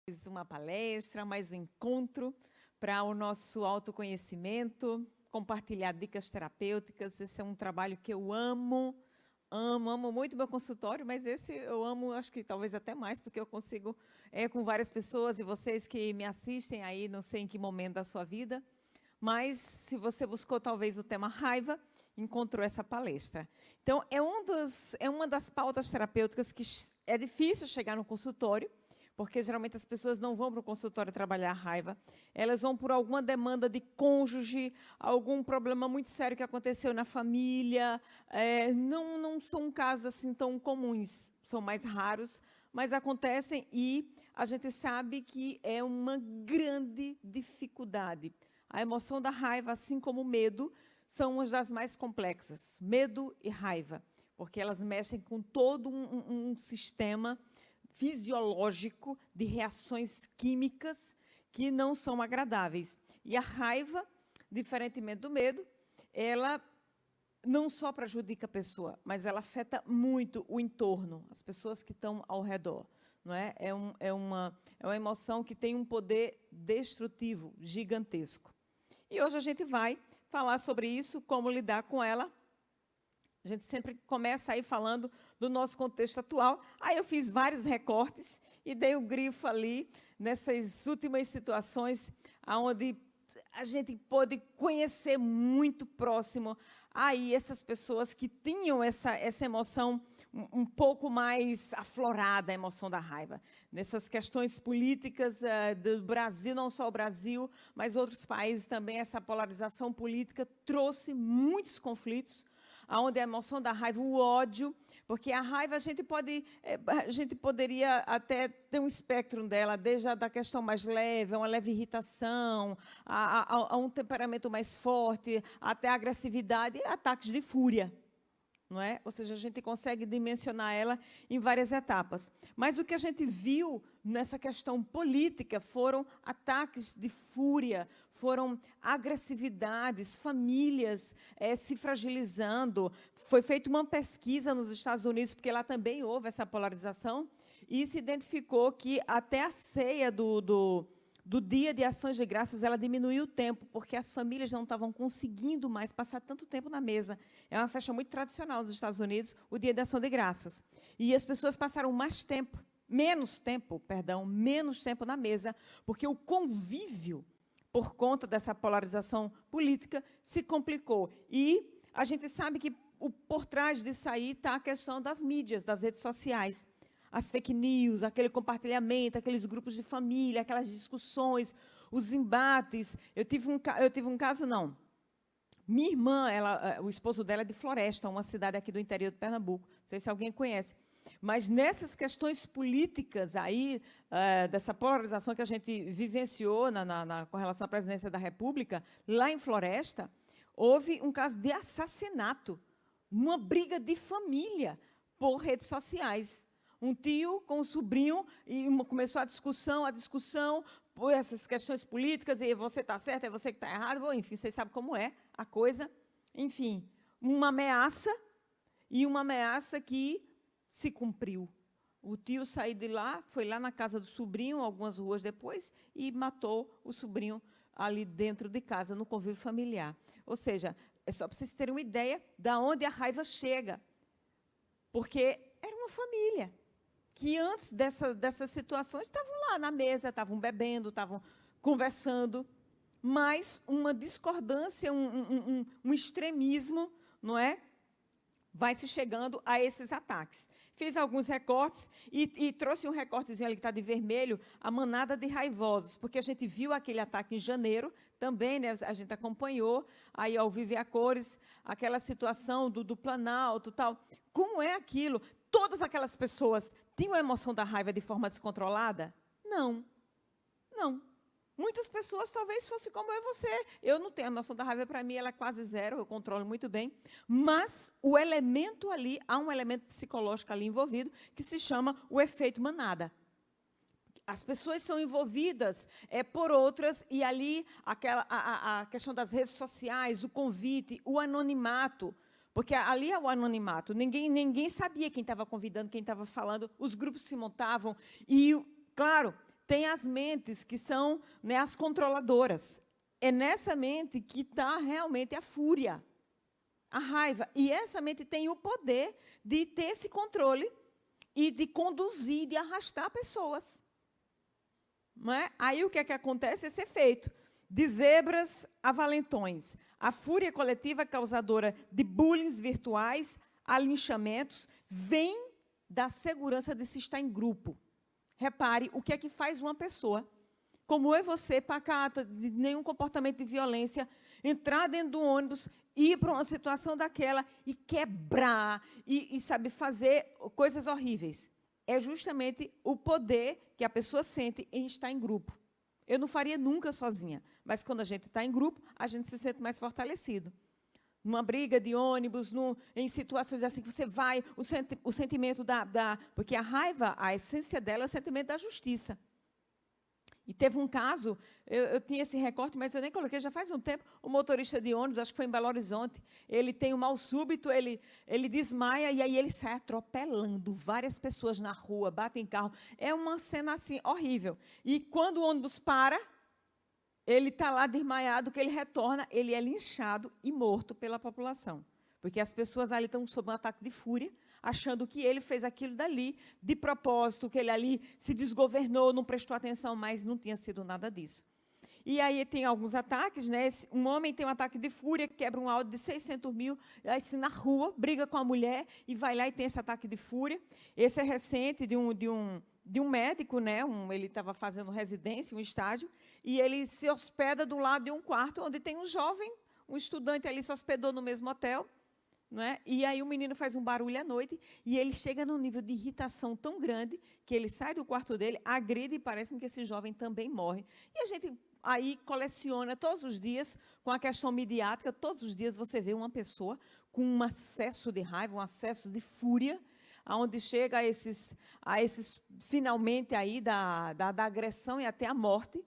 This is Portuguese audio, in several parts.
Mais uma palestra, mais um encontro para o nosso autoconhecimento, compartilhar dicas terapêuticas. Esse é um trabalho que eu amo muito meu consultório, mas esse eu amo, acho que talvez até mais, porque eu consigo, com várias pessoas, e vocês que me assistem aí, não sei em que momento da sua vida, mas se você buscou talvez o tema raiva, encontrou essa palestra. Então, é uma das pautas terapêuticas que é difícil chegar no consultório, porque geralmente as pessoas não vão para o consultório trabalhar a raiva, elas vão por alguma demanda de cônjuge, algum problema muito sério que aconteceu na família, não são casos assim tão comuns, são mais raros, mas acontecem e a gente sabe que é uma grande dificuldade. A emoção da raiva, assim como o medo, são uma das mais complexas, medo e raiva, porque elas mexem com todo um sistema fisiológico de reações químicas que não são agradáveis. E a raiva, diferentemente do medo, ela não só prejudica a pessoa, mas ela afeta muito o entorno, as pessoas que estão ao redor. Não é? É uma emoção que tem um poder destrutivo gigantesco. E hoje a gente vai falar sobre isso, como lidar com ela. A gente sempre começa aí falando do nosso contexto atual. Aí eu fiz vários recortes e dei o grifo ali nessas últimas situações onde a gente pôde conhecer muito próximo aí essas pessoas que tinham essa emoção um pouco mais aflorada, a emoção da raiva. Nessas questões políticas do Brasil, não só o Brasil, mas outros países também, essa polarização política trouxe muitos conflitos, onde a emoção da raiva, o ódio, porque a raiva a gente poderia até ter um espectro dela, desde a da questão mais leve, uma leve irritação, a um temperamento mais forte, até a agressividade e ataques de fúria. Não é? Ou seja, a gente consegue dimensionar ela em várias etapas. Mas o que a gente viu nessa questão política foram ataques de fúria, foram agressividades, famílias se fragilizando. Foi feita uma pesquisa nos Estados Unidos, porque lá também houve essa polarização, e se identificou que até a ceia do Dia de Ações de Graças, ela diminuiu o tempo, porque as famílias não estavam conseguindo mais passar tanto tempo na mesa. É uma festa muito tradicional nos Estados Unidos, o Dia de Ação de Graças. E as pessoas passaram menos tempo na mesa, porque o convívio, por conta dessa polarização política, se complicou. E a gente sabe que por trás disso aí está a questão das mídias, das redes sociais. As fake news, aquele compartilhamento, aqueles grupos de família, aquelas discussões, os embates. Eu tive um caso, não. Minha irmã, o esposo dela é de Floresta, uma cidade aqui do interior de Pernambuco. Não sei se alguém conhece. Mas nessas questões políticas aí, dessa polarização que a gente vivenciou com relação à presidência da República, lá em Floresta, houve um caso de assassinato, uma briga de família por redes sociais. Um tio com um sobrinho, e começou a discussão por essas questões políticas, e você está certo, é você que está errado, bom, enfim, vocês sabem como é a coisa. Enfim, uma ameaça que se cumpriu. O tio saiu de lá, foi lá na casa do sobrinho, algumas ruas depois, e matou o sobrinho ali dentro de casa, no convívio familiar. Ou seja, é só para vocês terem uma ideia de onde a raiva chega. Porque era uma família que antes dessas situações estavam lá na mesa, estavam bebendo, estavam conversando, mas uma discordância, um extremismo, não é? Vai se chegando a esses ataques. Fiz alguns recortes e trouxe um recortezinho ali que está de vermelho, a manada de raivosos, porque a gente viu aquele ataque em janeiro, também, né, a gente acompanhou, aí ao vivo e a cores, aquela situação do Planalto, tal. Como é aquilo? Todas aquelas pessoas tinham a emoção da raiva de forma descontrolada? Não. Muitas pessoas talvez fossem como eu e você. Eu não tenho a emoção da raiva, para mim ela é quase zero, eu controlo muito bem. Mas o elemento ali, há um elemento psicológico ali envolvido, que se chama o efeito manada. As pessoas são envolvidas por outras, e ali a questão das redes sociais, o convite, o anonimato, porque ali é o anonimato, ninguém sabia quem estava convidando, quem estava falando, os grupos se montavam, e, claro, tem as mentes que são, né, as controladoras. É nessa mente que está realmente a fúria, a raiva. E essa mente tem o poder de ter esse controle e de conduzir, de arrastar pessoas. Não é? Aí o que é que acontece? Esse efeito de zebras a valentões. A fúria coletiva causadora de bullying virtuais, a linchamentos, vem da segurança de se estar em grupo. Repare o que é que faz uma pessoa, como eu e você, pacata, de nenhum comportamento de violência, entrar dentro do ônibus, ir para uma situação daquela e quebrar, e sabe, fazer coisas horríveis. É justamente o poder que a pessoa sente em estar em grupo. Eu não faria nunca sozinha, mas quando a gente está em grupo, a gente se sente mais fortalecido. Numa briga de ônibus, em situações assim que você vai, o sentimento porque a raiva, a essência dela é o sentimento da justiça. E teve um caso, eu tinha esse recorte, mas eu nem coloquei, já faz um tempo, o motorista de ônibus, acho que foi em Belo Horizonte, ele tem um mal súbito, ele desmaia e aí ele sai atropelando várias pessoas na rua, bate em carro. É uma cena assim horrível. E quando o ônibus para, ele está lá desmaiado, que ele retorna, ele é linchado e morto pela população. Porque as pessoas ali estão sob um ataque de fúria, achando que ele fez aquilo dali, de propósito, que ele ali se desgovernou, não prestou atenção, mas não tinha sido nada disso. E aí tem alguns ataques, né? Um homem tem um ataque de fúria, quebra um áudio de 600 mil, assim, na rua, briga com a mulher e vai lá e tem esse ataque de fúria. Esse é recente, de um médico, né? Ele estava fazendo residência, um estágio, e ele se hospeda do lado de um quarto onde tem um jovem, um estudante ali se hospedou no mesmo hotel, né? E aí o menino faz um barulho à noite e ele chega num nível de irritação tão grande que ele sai do quarto dele, agride e parece que esse jovem também morre. E a gente aí coleciona todos os dias com a questão midiática, todos os dias você vê uma pessoa com um acesso de raiva, um acesso de fúria, aonde chega a esses finalmente aí da agressão e até a morte.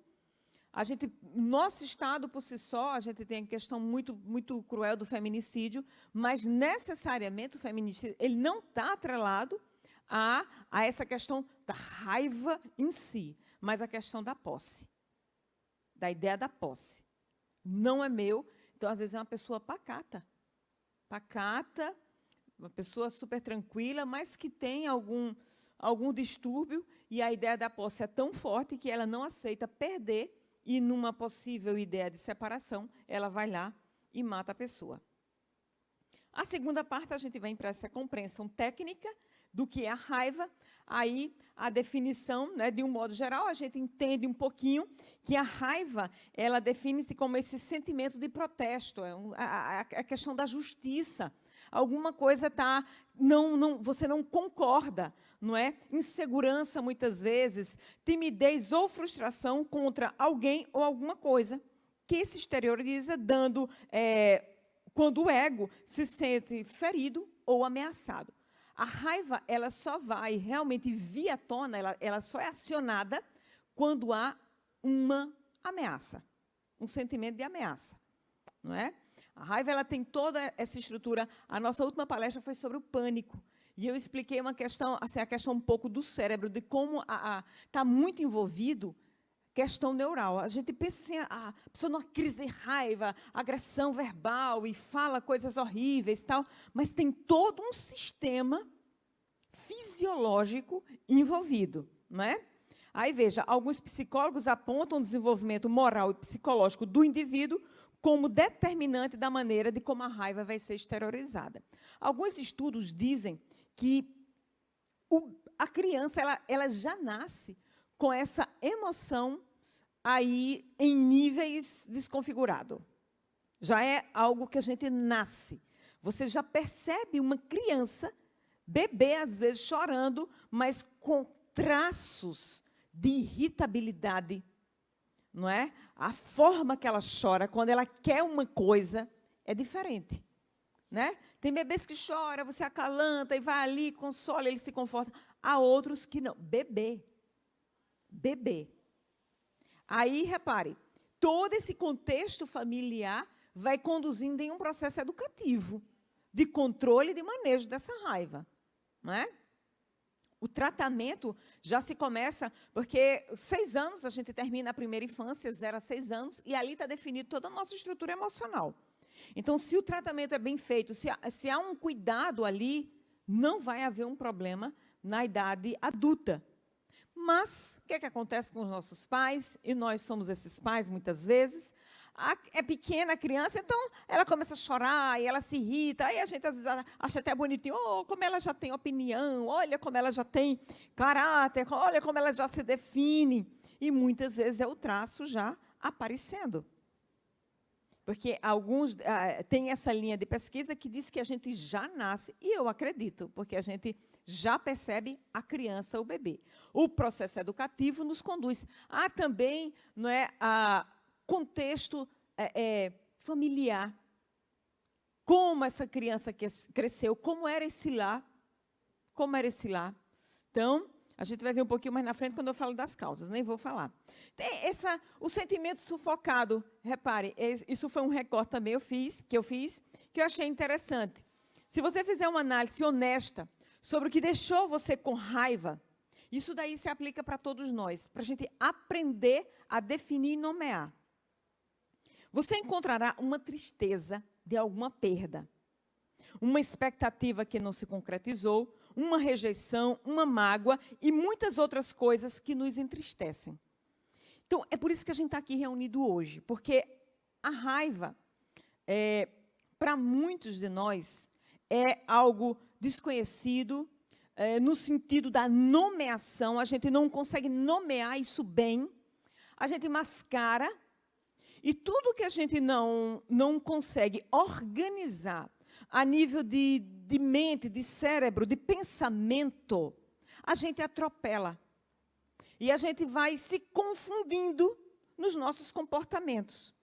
Nosso Estado, por si só, a gente tem a questão muito, muito cruel do feminicídio, mas, necessariamente, o feminicídio ele não está atrelado a essa questão da raiva em si, mas a questão da posse, da ideia da posse. Não é meu, então, às vezes, é uma pessoa pacata, uma pessoa super tranquila, mas que tem algum distúrbio, e a ideia da posse é tão forte que ela não aceita perder. E, numa possível ideia de separação, ela vai lá e mata a pessoa. A segunda parte, a gente vem para essa compreensão técnica do que é a raiva. Aí, a definição, né, de um modo geral, a gente entende um pouquinho que a raiva, ela define-se como esse sentimento de protesto, a questão da justiça. Alguma coisa você não concorda, não é? Insegurança, muitas vezes, timidez ou frustração contra alguém ou alguma coisa, que se exterioriza quando o ego se sente ferido ou ameaçado. A raiva, ela só vai realmente vir à tona, ela só é acionada quando há uma ameaça, um sentimento de ameaça, não é? A raiva ela tem toda essa estrutura. A nossa última palestra foi sobre o pânico. E eu expliquei uma questão, assim, a questão um pouco do cérebro, de como está muito envolvido questão neural. A gente pensa assim, a pessoa numa crise de raiva, agressão verbal, e fala coisas horríveis, tal, mas tem todo um sistema fisiológico envolvido, não é? Aí, veja, alguns psicólogos apontam o desenvolvimento moral e psicológico do indivíduo como determinante da maneira de como a raiva vai ser exteriorizada. Alguns estudos dizem que a criança ela já nasce com essa emoção aí em níveis desconfigurados. Já é algo que a gente nasce. Você já percebe uma criança, bebê, às vezes, chorando, mas com traços de irritabilidade, não é? A forma que ela chora, quando ela quer uma coisa, é diferente, né? Tem bebês que choram, você acalanta e vai ali, consola, ele se conforta. Há outros que não. Bebê. Aí, repare, todo esse contexto familiar vai conduzindo em um processo educativo de controle e de manejo dessa raiva, não é? O tratamento já se começa, porque 6 anos, a gente termina a primeira infância, 0 a 6 anos, e ali está definido toda a nossa estrutura emocional. Então, se o tratamento é bem feito, se há um cuidado ali, não vai haver um problema na idade adulta. Mas, o que é que acontece com os nossos pais? E nós somos esses pais, muitas vezes. É pequena a criança, então ela começa a chorar, e ela se irrita, aí a gente às vezes acha até bonitinho, oh, como ela já tem opinião, olha como ela já tem caráter, olha como ela já se define. E muitas vezes é o traço já aparecendo. Porque alguns têm essa linha de pesquisa que diz que a gente já nasce, e eu acredito, porque a gente já percebe a criança, o bebê. O processo educativo nos conduz a também, não é, a contexto familiar. Como essa criança cresceu, como era esse lar. Como era esse lar. Então, a gente vai ver um pouquinho mais na frente quando eu falo das causas, nem vou falar. Tem o sentimento sufocado, repare, isso foi um recorte também que eu fiz, que eu achei interessante. Se você fizer uma análise honesta sobre o que deixou você com raiva, isso daí se aplica para todos nós, para a gente aprender a definir e nomear. Você encontrará uma tristeza de alguma perda, uma expectativa que não se concretizou, uma rejeição, uma mágoa e muitas outras coisas que nos entristecem. Então, é por isso que a gente está aqui reunido hoje, porque a raiva, para muitos de nós, é algo desconhecido, no sentido da nomeação, a gente não consegue nomear isso bem, a gente mascara, e tudo que a gente não consegue organizar a nível de mente, de cérebro, de pensamento, a gente atropela. E a gente vai se confundindo nos nossos comportamentos.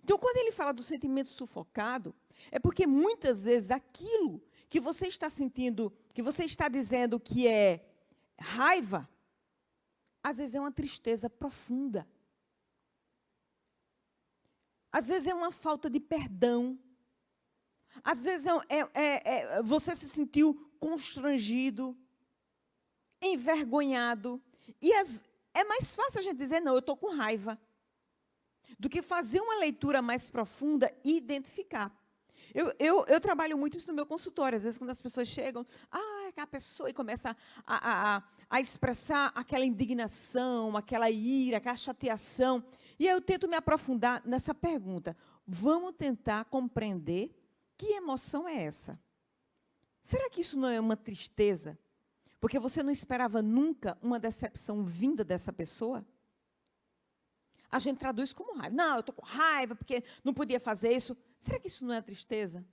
Então, quando ele fala do sentimento sufocado, é porque muitas vezes aquilo que você está sentindo, que você está dizendo que é raiva, às vezes é uma tristeza profunda. Às vezes é uma falta de perdão. Às vezes você se sentiu constrangido, envergonhado. E é mais fácil a gente dizer, não, eu estou com raiva, do que fazer uma leitura mais profunda e identificar. Eu trabalho muito isso no meu consultório. Às vezes, quando as pessoas chegam, aquela pessoa e começa a expressar aquela indignação, aquela ira, aquela chateação. E aí eu tento me aprofundar nessa pergunta. Vamos tentar compreender que emoção é essa? Será que isso não é uma tristeza? Porque você não esperava nunca uma decepção vinda dessa pessoa? A gente traduz como raiva. Não, eu estou com raiva porque não podia fazer isso. Será que isso não é tristeza?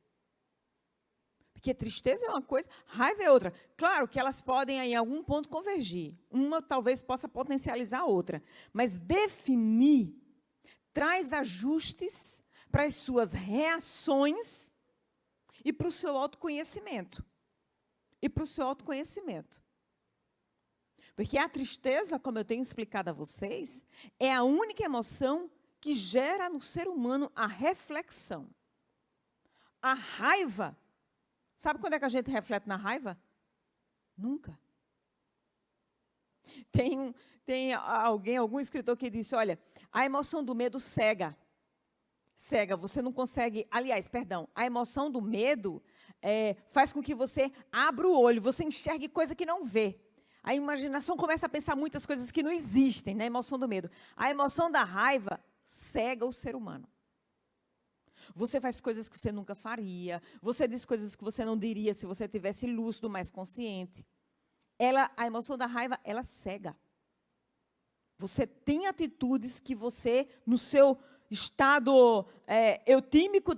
Porque tristeza é uma coisa, raiva é outra. Claro que elas podem, em algum ponto, convergir. Uma talvez possa potencializar a outra. Mas definir traz ajustes para as suas reações e para o seu autoconhecimento. Porque a tristeza, como eu tenho explicado a vocês, é a única emoção que gera no ser humano a reflexão. A raiva, sabe quando é que a gente reflete na raiva? Nunca. Tem algum escritor que disse, olha, a emoção do medo cega. Cega, você não consegue... Aliás, perdão, a emoção do medo faz com que você abra o olho, você enxergue coisa que não vê. A imaginação começa a pensar muitas coisas que não existem na emoção do medo. A emoção da raiva cega o ser humano. Você faz coisas que você nunca faria, você diz coisas que você não diria se você tivesse lúcido, mais consciente. A emoção da raiva, ela cega. Você tem atitudes que você, no seu estado eutímico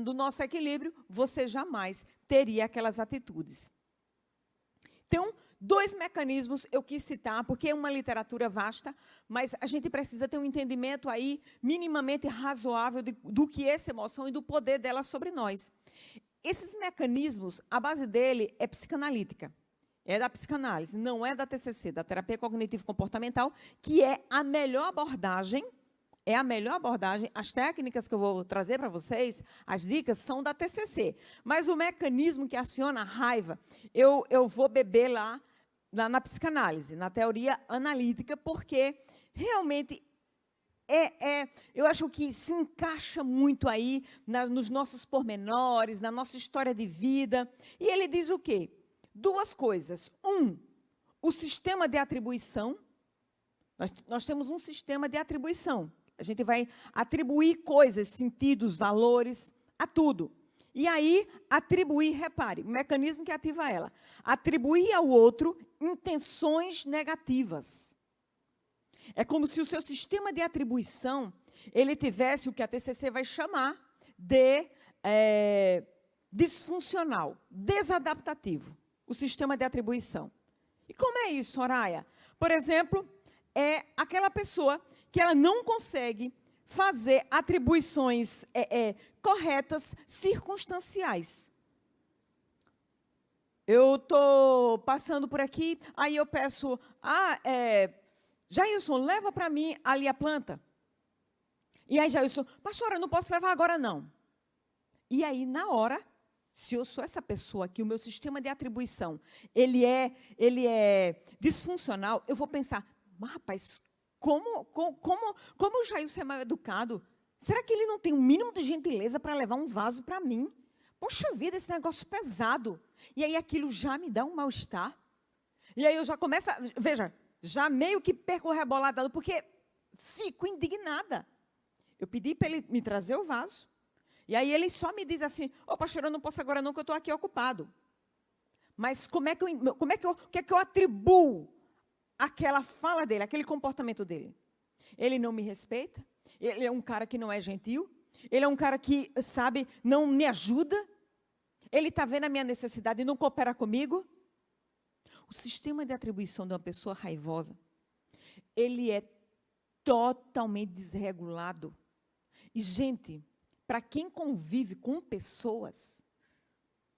do nosso equilíbrio, você jamais teria aquelas atitudes. Então, 2 mecanismos eu quis citar, porque é uma literatura vasta, mas a gente precisa ter um entendimento aí minimamente razoável do que é essa emoção e do poder dela sobre nós. Esses mecanismos, a base dele é psicanalítica. É da psicanálise, não é da TCC, da terapia cognitivo-comportamental, que é a melhor abordagem. As técnicas que eu vou trazer para vocês, as dicas, são da TCC. Mas o mecanismo que aciona a raiva, eu vou beber lá na psicanálise, na teoria analítica, porque realmente eu acho que se encaixa muito aí nos nossos pormenores, na nossa história de vida. E ele diz o quê? Duas coisas. O sistema de atribuição. Nós temos um sistema de atribuição. A gente vai atribuir coisas, sentidos, valores, a tudo. E aí, atribuir, repare, o mecanismo que ativa ela. Atribuir ao outro intenções negativas. É como se o seu sistema de atribuição, ele tivesse o que a TCC vai chamar de disfuncional, desadaptativo, o sistema de atribuição. E como é isso, Soraya? Por exemplo, é aquela pessoa que ela não consegue fazer atribuições corretas, circunstanciais. Eu estou passando por aqui, aí eu peço, Jailson, leva para mim ali a planta. E aí Jailson, pastora, eu não posso levar agora não. E aí, na hora, se eu sou essa pessoa aqui, o meu sistema de atribuição, ele é disfuncional, eu vou pensar, mas rapaz, como o Jailson é mal educado? Será que ele não tem um mínimo de gentileza para levar um vaso para mim? Poxa vida, esse negócio pesado. E aí aquilo já me dá um mal-estar. E aí eu já começo, veja, já meio que perco o rebolado, porque fico indignada. Eu pedi para ele me trazer o vaso, e aí ele só me diz assim, pastor, eu não posso agora não, que eu estou aqui ocupado. Mas o que é que eu atribuo àquela fala dele, aquele comportamento dele? Ele não me respeita, ele é um cara que não é gentil, ele é um cara que, sabe, não me ajuda, ele está vendo a minha necessidade e não coopera comigo. O sistema de atribuição de uma pessoa raivosa, ele é totalmente desregulado. E, gente, para quem convive com pessoas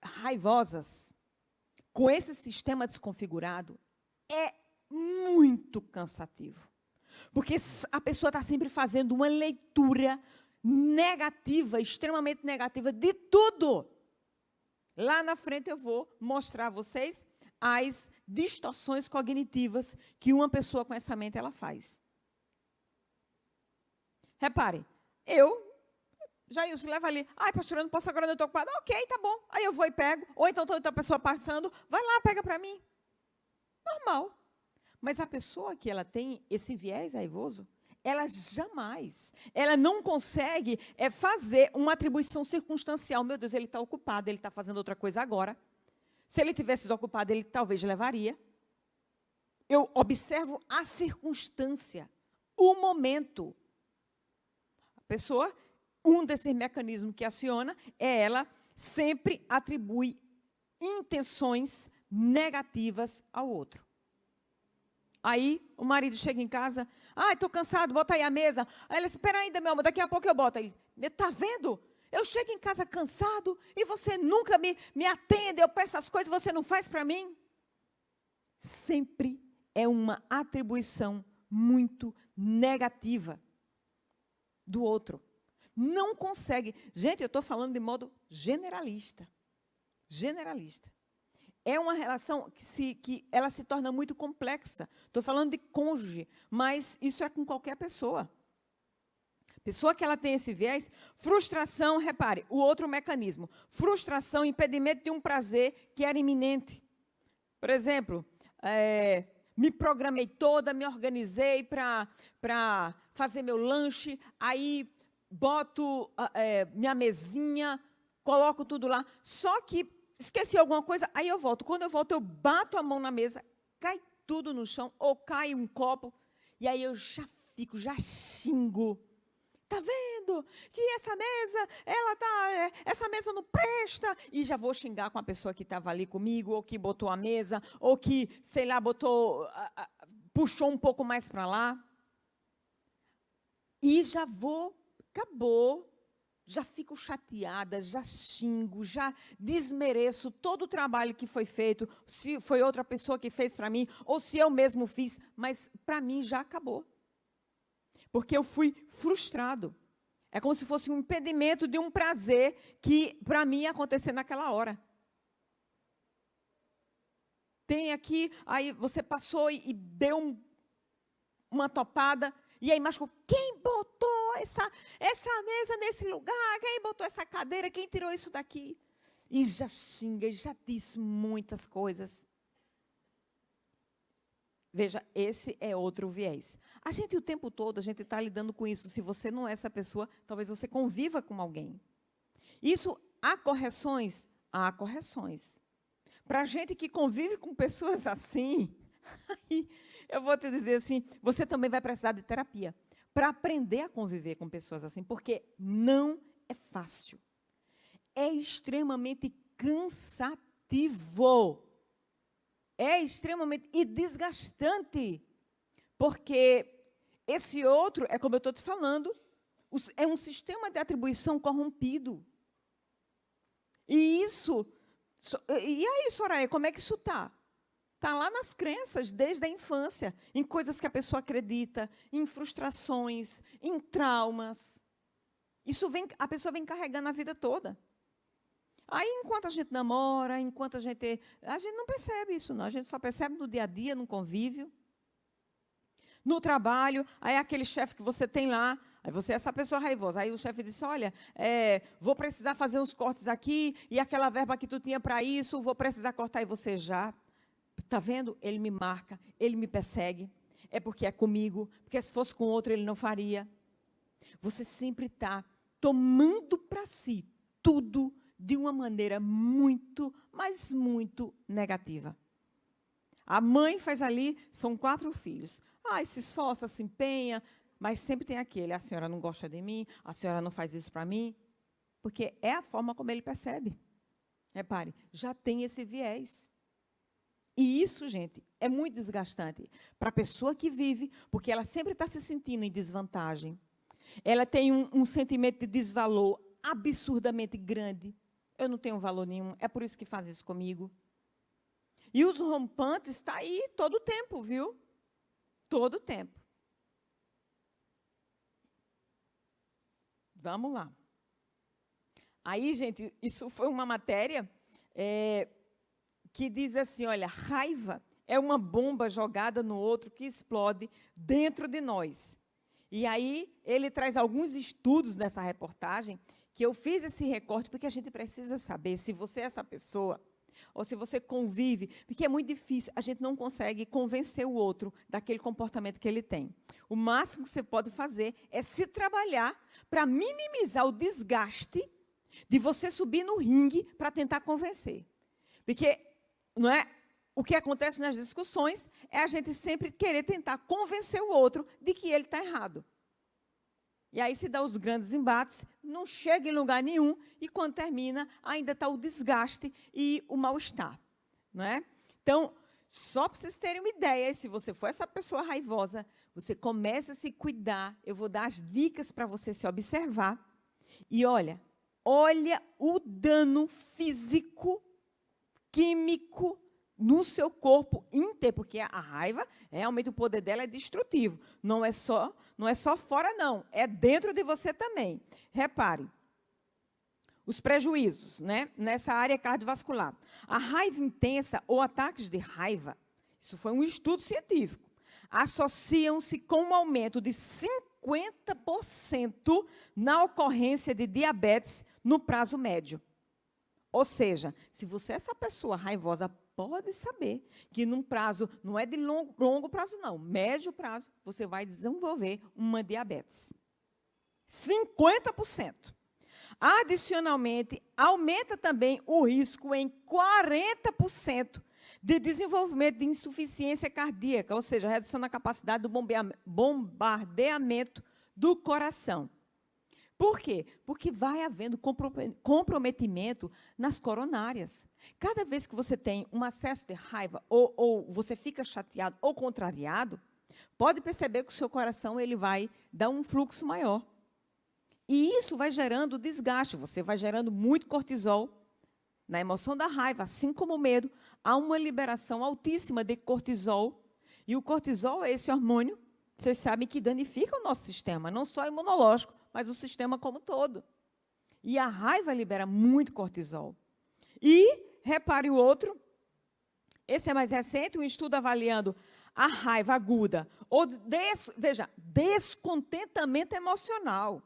raivosas, com esse sistema desconfigurado, é muito cansativo. Porque a pessoa está sempre fazendo uma leitura negativa, extremamente negativa, de tudo. Lá na frente eu vou mostrar a vocês as distorções cognitivas que uma pessoa com essa mente ela faz. Repare, Jailson, leva ali. Pastor, eu não posso agora, não estou ocupado. Ok, tá bom. Aí eu vou e pego. Ou então tem outra pessoa passando, vai lá, pega para mim. Normal. Mas a pessoa que ela tem esse viés raivoso, ela jamais, ela não consegue fazer uma atribuição circunstancial. Meu Deus, ele está ocupado, ele está fazendo outra coisa agora. Se ele tivesse desocupado, ele talvez levaria. Eu observo a circunstância, o momento. A pessoa, um desses mecanismos que aciona, ela sempre atribui intenções negativas ao outro. Aí, o marido chega em casa, estou cansado, bota aí a mesa. Aí ela, espera ainda, meu amor, daqui a pouco eu boto. Ele, está vendo? Eu chego em casa cansado e você nunca me atende, eu peço as coisas, você não faz para mim. Sempre é uma atribuição muito negativa do outro. Não consegue. Gente, eu estou falando de modo generalista. Generalista. É uma relação que ela se torna muito complexa. Estou falando de cônjuge, mas isso é com qualquer pessoa. Pessoa que ela tem esse viés, frustração, repare, o outro mecanismo. Frustração, impedimento de um prazer que era iminente. Por exemplo, me programei toda, me organizei para fazer meu lanche, aí boto minha mesinha, coloco tudo lá, só que esqueci alguma coisa, aí eu volto. Quando eu volto, eu bato a mão na mesa, cai tudo no chão, ou cai um copo, e aí eu já xingo. Está vendo que essa mesa, essa mesa não presta? E já vou xingar com a pessoa que estava ali comigo, ou que botou a mesa, ou que, sei lá, puxou um pouco mais para lá. E já acabou. Já fico chateada, já xingo, já desmereço todo o trabalho que foi feito, se foi outra pessoa que fez para mim, ou se eu mesmo fiz, mas para mim já acabou. Porque eu fui frustrado. É como se fosse um impedimento de um prazer que, para mim, ia acontecer naquela hora. tem aqui, aí você passou e deu uma topada, e aí machucou. Quem botou essa mesa nesse lugar? Quem botou essa cadeira? Quem tirou isso daqui? E já xinga, e já diz muitas coisas. Veja, esse é outro viés. A gente, o tempo todo, a gente está lidando com isso. Se você não é essa pessoa, talvez você conviva com alguém. Isso, há correções? Há correções. Para a gente que convive com pessoas assim, eu vou te dizer assim, você também vai precisar de terapia para aprender a conviver com pessoas assim, porque não é fácil. É extremamente cansativo. É extremamente e desgastante, porque esse outro, é como eu estou te falando, é um sistema de atribuição corrompido. E isso, e aí, Soraya, como é que isso está? Está lá nas crenças, desde a infância, em coisas que a pessoa acredita, em frustrações, em traumas. Isso a pessoa vem carregando a vida toda. Aí, enquanto a gente namora, enquanto a gente não percebe isso, não. A gente só percebe no dia a dia, no convívio. No trabalho, aí aquele chefe que você tem lá, aí você é essa pessoa raivosa. Aí o chefe disse, olha, vou precisar fazer uns cortes aqui, e aquela verba que tu tinha para isso, vou precisar cortar. E você já, está vendo? Ele me marca, ele me persegue. É porque é comigo, porque se fosse com outro ele não faria. Você sempre está tomando para si tudo de uma maneira muito, mas muito negativa. A mãe faz ali, são 4 filhos. Se esforça, se empenha, mas sempre tem aquele, a senhora não gosta de mim, a senhora não faz isso para mim, porque é a forma como ele percebe. Repare, já tem esse viés. E isso, gente, é muito desgastante para a pessoa que vive, porque ela sempre está se sentindo em desvantagem. Ela tem um sentimento de desvalor absurdamente grande. Eu não tenho valor nenhum, é por isso que faz isso comigo. E os rompantes estão aí todo o tempo, viu? Todo o tempo. Vamos lá. Aí, gente, isso foi uma matéria que diz assim, olha, raiva é uma bomba jogada no outro que explode dentro de nós. E aí, ele traz alguns estudos nessa reportagem, que eu fiz esse recorte, porque a gente precisa saber se você é essa pessoa, ou se você convive, porque é muito difícil, a gente não consegue convencer o outro daquele comportamento que ele tem. O máximo que você pode fazer é se trabalhar para minimizar o desgaste de você subir no ringue para tentar convencer. Porque, não é? O que acontece nas discussões é a gente sempre querer tentar convencer o outro de que ele está errado. E aí se dá os grandes embates, não chega em lugar nenhum, e quando termina, ainda está o desgaste e o mal-estar. Não é? Então, só para vocês terem uma ideia, se você for essa pessoa raivosa, você começa a se cuidar, eu vou dar as dicas para você se observar. E olha o dano físico, químico, no seu corpo inteiro, porque a raiva, realmente o poder dela é destrutivo. Não é só fora, não. É dentro de você também. Repare, os prejuízos, né, nessa área cardiovascular. A raiva intensa ou ataques de raiva, isso foi um estudo científico, associam-se com um aumento de 50% na ocorrência de diabetes no prazo médio. Ou seja, se você é essa pessoa raivosa, pode saber que num prazo, não é de longo prazo não, médio prazo, você vai desenvolver uma diabetes. 50%. Adicionalmente, aumenta também o risco em 40% de desenvolvimento de insuficiência cardíaca, ou seja, redução na capacidade do bombardeamento do coração. Por quê? Porque vai havendo comprometimento nas coronárias. Cada vez que você tem um acesso de raiva, ou você fica chateado ou contrariado, pode perceber que o seu coração ele vai dar um fluxo maior. E isso vai gerando desgaste, você vai gerando muito cortisol. Na emoção da raiva, assim como o medo, há uma liberação altíssima de cortisol. E o cortisol é esse hormônio, vocês sabem que danifica o nosso sistema, não só imunológico, mas o sistema como todo. E a raiva libera muito cortisol. E, repare o outro, Esse é mais recente, um estudo avaliando a raiva aguda, ou, veja, descontentamento emocional.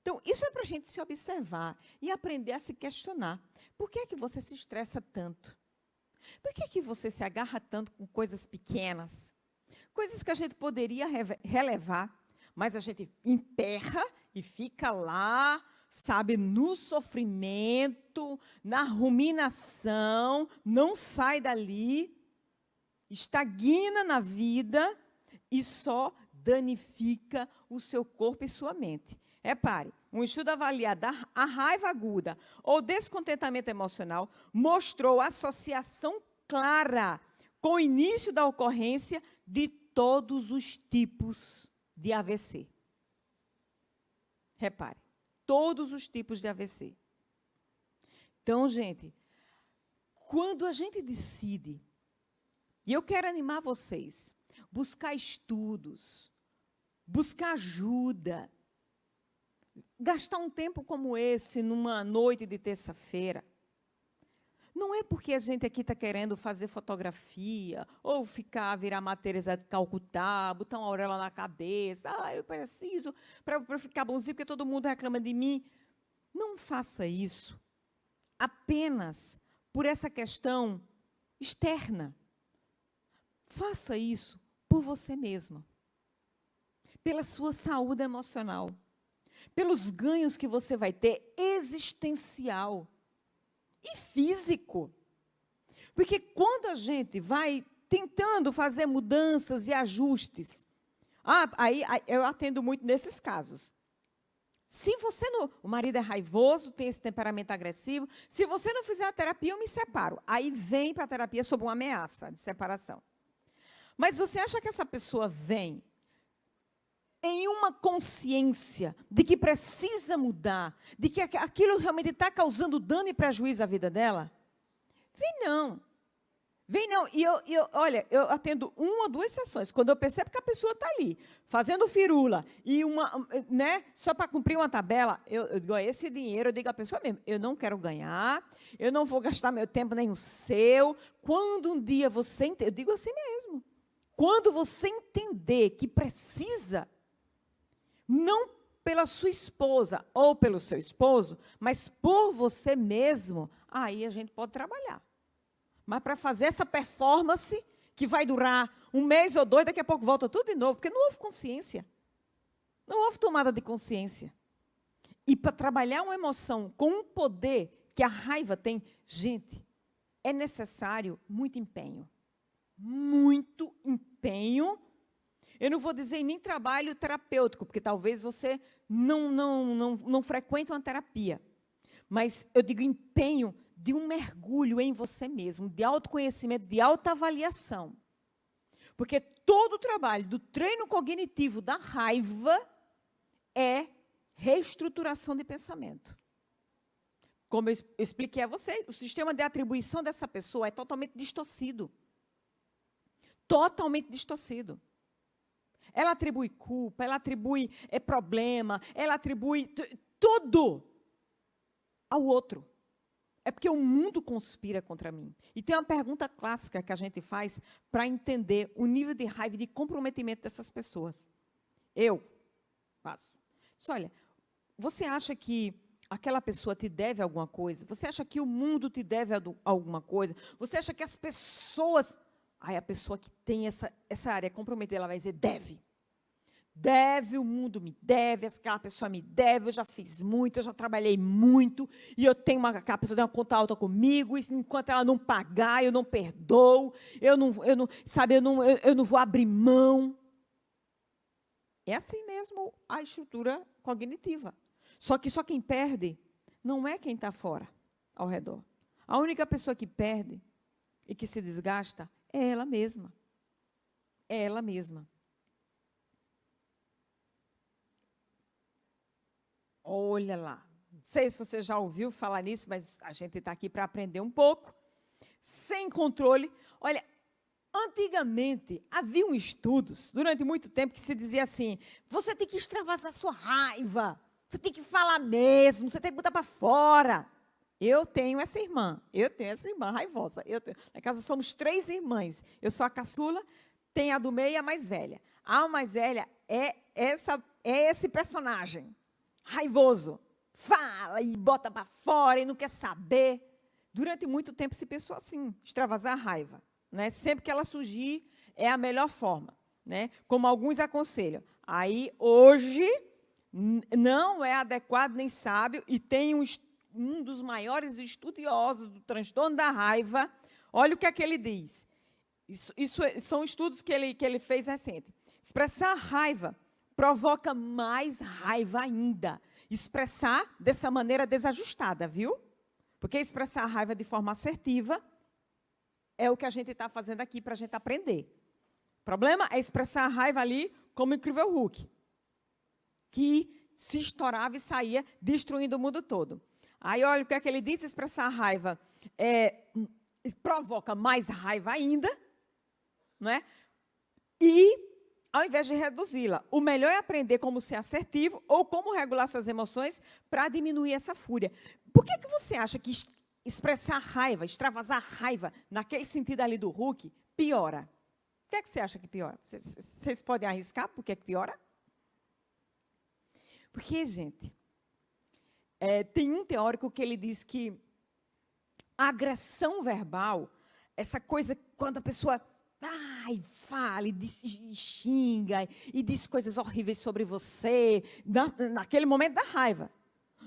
Então, isso é para a gente se observar e aprender a se questionar. Por que é que você se estressa tanto? Por que é que você se agarra tanto com coisas pequenas? Coisas que a gente poderia relevar, mas a gente emperra e fica lá, sabe, no sofrimento, na ruminação, não sai dali, estagna na vida e só danifica o seu corpo e sua mente. Repare, um estudo avaliado a raiva aguda ou descontentamento emocional mostrou associação clara com o início da ocorrência de todos os tipos de AVC. Repare, todos os tipos de AVC. Então, gente, quando a gente decide, e eu quero animar vocês, buscar estudos, buscar ajuda, gastar um tempo como esse, numa noite de terça-feira, não é porque a gente aqui está querendo fazer fotografia, ou virar Madre Teresa de Calcutá, botar uma auréola na cabeça, eu preciso, para ficar bonzinho, porque todo mundo reclama de mim. Não faça isso apenas por essa questão externa. Faça isso por você mesma, pela sua saúde emocional, pelos ganhos que você vai ter existencial e físico. Porque quando a gente vai tentando fazer mudanças e ajustes, aí eu atendo muito nesses casos. Se você não, o marido é raivoso, tem esse temperamento agressivo, se você não fizer a terapia, eu me separo. Aí vem para a terapia sob uma ameaça de separação. Mas você acha que essa pessoa vem em uma consciência de que precisa mudar, de que aquilo realmente está causando dano e prejuízo à vida dela? Vem não. Vem não. E olha, eu atendo 1 ou 2 sessões, quando eu percebo que a pessoa está ali, fazendo firula, e só para cumprir uma tabela, eu digo, esse dinheiro, eu digo à pessoa mesmo, eu não quero ganhar, eu não vou gastar meu tempo nem o seu. Quando um dia você, eu digo assim mesmo, quando você entender que precisa, não pela sua esposa ou pelo seu esposo, mas por você mesmo, aí a gente pode trabalhar. Mas para fazer essa performance, que vai durar 1 mês ou 2, daqui a pouco volta tudo de novo, porque não houve consciência. Não houve tomada de consciência. E para trabalhar uma emoção com um poder que a raiva tem, gente, é necessário muito empenho. Muito empenho. Eu não vou dizer nem trabalho terapêutico, porque talvez você não frequente uma terapia. Mas eu digo empenho de um mergulho em você mesmo, de autoconhecimento, de autoavaliação. Porque todo o trabalho do treino cognitivo da raiva é reestruturação de pensamento. Como eu expliquei a vocês, o sistema de atribuição dessa pessoa é totalmente distorcido. Totalmente distorcido. Ela atribui culpa, ela atribui problema, ela atribui tudo ao outro. É porque o mundo conspira contra mim. E tem uma pergunta clássica que a gente faz para entender o nível de raiva e de comprometimento dessas pessoas. Eu faço. Olha, você acha que aquela pessoa te deve alguma coisa? Você acha que o mundo te deve alguma coisa? Você acha que as pessoas... Aí a pessoa que tem essa área comprometida, ela vai dizer, deve. Deve, o mundo me deve, aquela pessoa me deve, eu já fiz muito, eu já trabalhei muito, e eu tenho aquela pessoa tem uma conta alta comigo, e enquanto ela não pagar, eu não perdoo, eu não vou abrir mão. É assim mesmo a estrutura cognitiva. Só quem perde não é quem está fora, ao redor. A única pessoa que perde e que se desgasta é ela mesma. É ela mesma. Olha lá. Não sei se você já ouviu falar nisso, mas a gente está aqui para aprender um pouco. Sem controle. Olha, antigamente, haviam estudos, durante muito tempo, que se dizia assim, você tem que extravasar sua raiva, você tem que falar mesmo, você tem que botar para fora. Eu tenho essa irmã raivosa. Na casa somos 3 irmãs. Eu sou a caçula, tem a do meio e a mais velha. A mais velha é esse personagem, raivoso. Fala e bota para fora e não quer saber. Durante muito tempo se pensou assim, extravasar a raiva. Né? Sempre que ela surgir, é a melhor forma. Né? Como alguns aconselham. Aí, hoje, não é adequado nem sábio, e tem um dos maiores estudiosos do transtorno da raiva. Olha o que é que ele diz. Isso são estudos que ele fez recente. Expressar raiva provoca mais raiva ainda. Expressar dessa maneira desajustada, viu? Porque expressar a raiva de forma assertiva é o que a gente está fazendo aqui para a gente aprender. O problema é expressar a raiva ali como o Incrível Hulk, que se estourava e saía destruindo o mundo todo. Aí, olha o que é que ele diz, expressar a raiva provoca mais raiva ainda, não é? E, ao invés de reduzi-la, o melhor é aprender como ser assertivo ou como regular suas emoções para diminuir essa fúria. Por que você acha que expressar raiva, extravasar raiva, naquele sentido ali do Hulk, piora? O que é que você acha que piora? Vocês podem arriscar por que piora? Porque, gente, tem um teórico que ele diz que a agressão verbal, essa coisa quando a pessoa fala e xinga e diz coisas horríveis sobre você, naquele momento da raiva.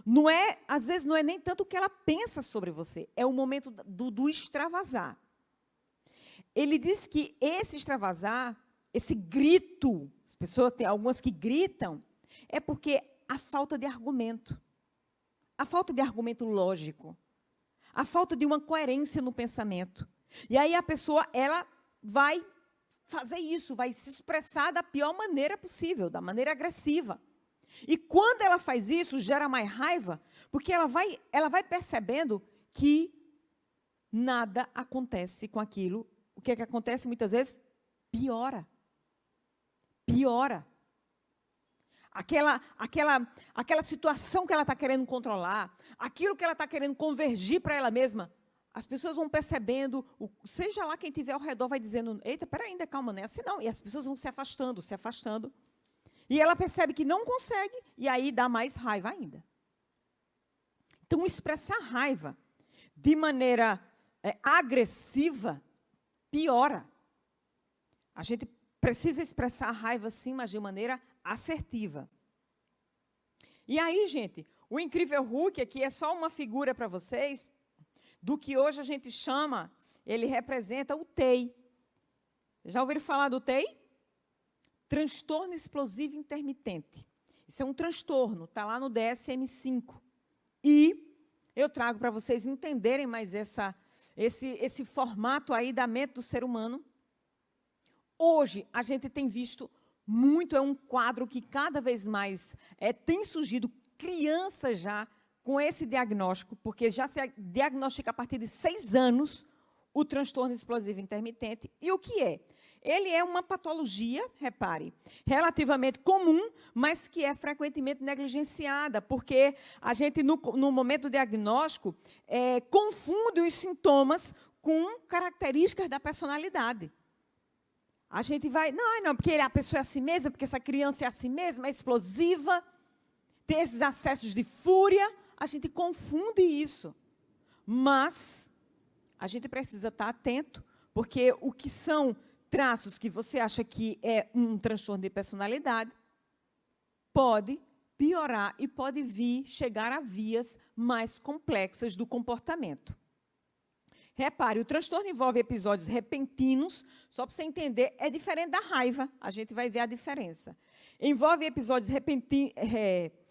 Não é, às vezes não é nem tanto o que ela pensa sobre você, é o momento do extravasar. Ele diz que esse extravasar, esse grito, as pessoas tem algumas que gritam, é porque a falta de argumento. A falta de argumento lógico. A falta de uma coerência no pensamento. E aí a pessoa, ela vai fazer isso, vai se expressar da pior maneira possível, da maneira agressiva. E quando ela faz isso, gera mais raiva, porque ela vai percebendo que nada acontece com aquilo. O que é que acontece muitas vezes? Piora. Piora. Aquela situação que ela está querendo controlar, aquilo que ela está querendo convergir para ela mesma, as pessoas vão percebendo, seja lá quem estiver ao redor vai dizendo, eita, peraí, ainda calma, não é assim não. E as pessoas vão se afastando, se afastando. E ela percebe que não consegue, e aí dá mais raiva ainda. Então, expressar raiva de maneira agressiva piora. A gente precisa expressar a raiva, sim, mas de maneira assertiva. E aí, gente, o Incrível Hulk aqui é só uma figura para vocês do que hoje a gente chama, ele representa o TEI. Já ouviram falar do TEI? Transtorno explosivo intermitente. Isso é um transtorno, está lá no DSM-5. E eu trago para vocês entenderem mais esse formato aí da mente do ser humano. Hoje, a gente tem visto muito, é um quadro que cada vez mais tem surgido crianças já com esse diagnóstico, porque já se diagnostica a partir de 6 anos o transtorno explosivo intermitente. E o que é? Ele é uma patologia, repare, relativamente comum, mas que é frequentemente negligenciada, porque a gente, no momento do diagnóstico, confunde os sintomas com características da personalidade. A gente vai, não, porque a pessoa é assim mesma, porque essa criança é assim mesma, é explosiva, tem esses acessos de fúria, a gente confunde isso. Mas a gente precisa estar atento, porque o que são traços que você acha que é um transtorno de personalidade, pode piorar e pode chegar a vias mais complexas do comportamento. Repare, o transtorno envolve episódios repentinos, só para você entender, é diferente da raiva, a gente vai ver a diferença. Envolve episódios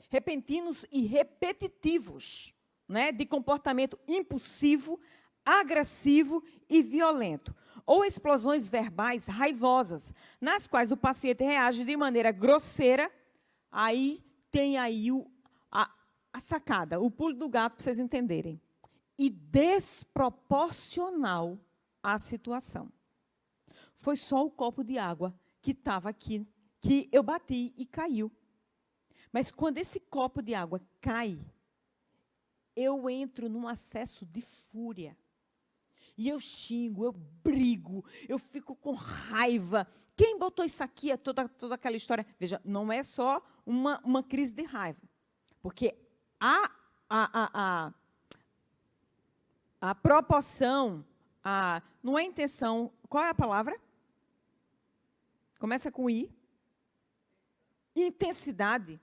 repentinos e repetitivos, né, de comportamento impulsivo, agressivo e violento, ou explosões verbais raivosas, nas quais o paciente reage de maneira grosseira. Aí tem aí a sacada, o pulo do gato, para vocês entenderem. E desproporcional à situação. Foi só o copo de água que estava aqui, que eu bati e caiu. Mas quando esse copo de água cai, eu entro num acesso de fúria. E eu xingo, eu brigo, eu fico com raiva. Quem botou isso aqui? É toda aquela história. Veja, não é só uma crise de raiva. Porque a proporção, não é intenção. Qual é a palavra? Começa com I. Intensidade.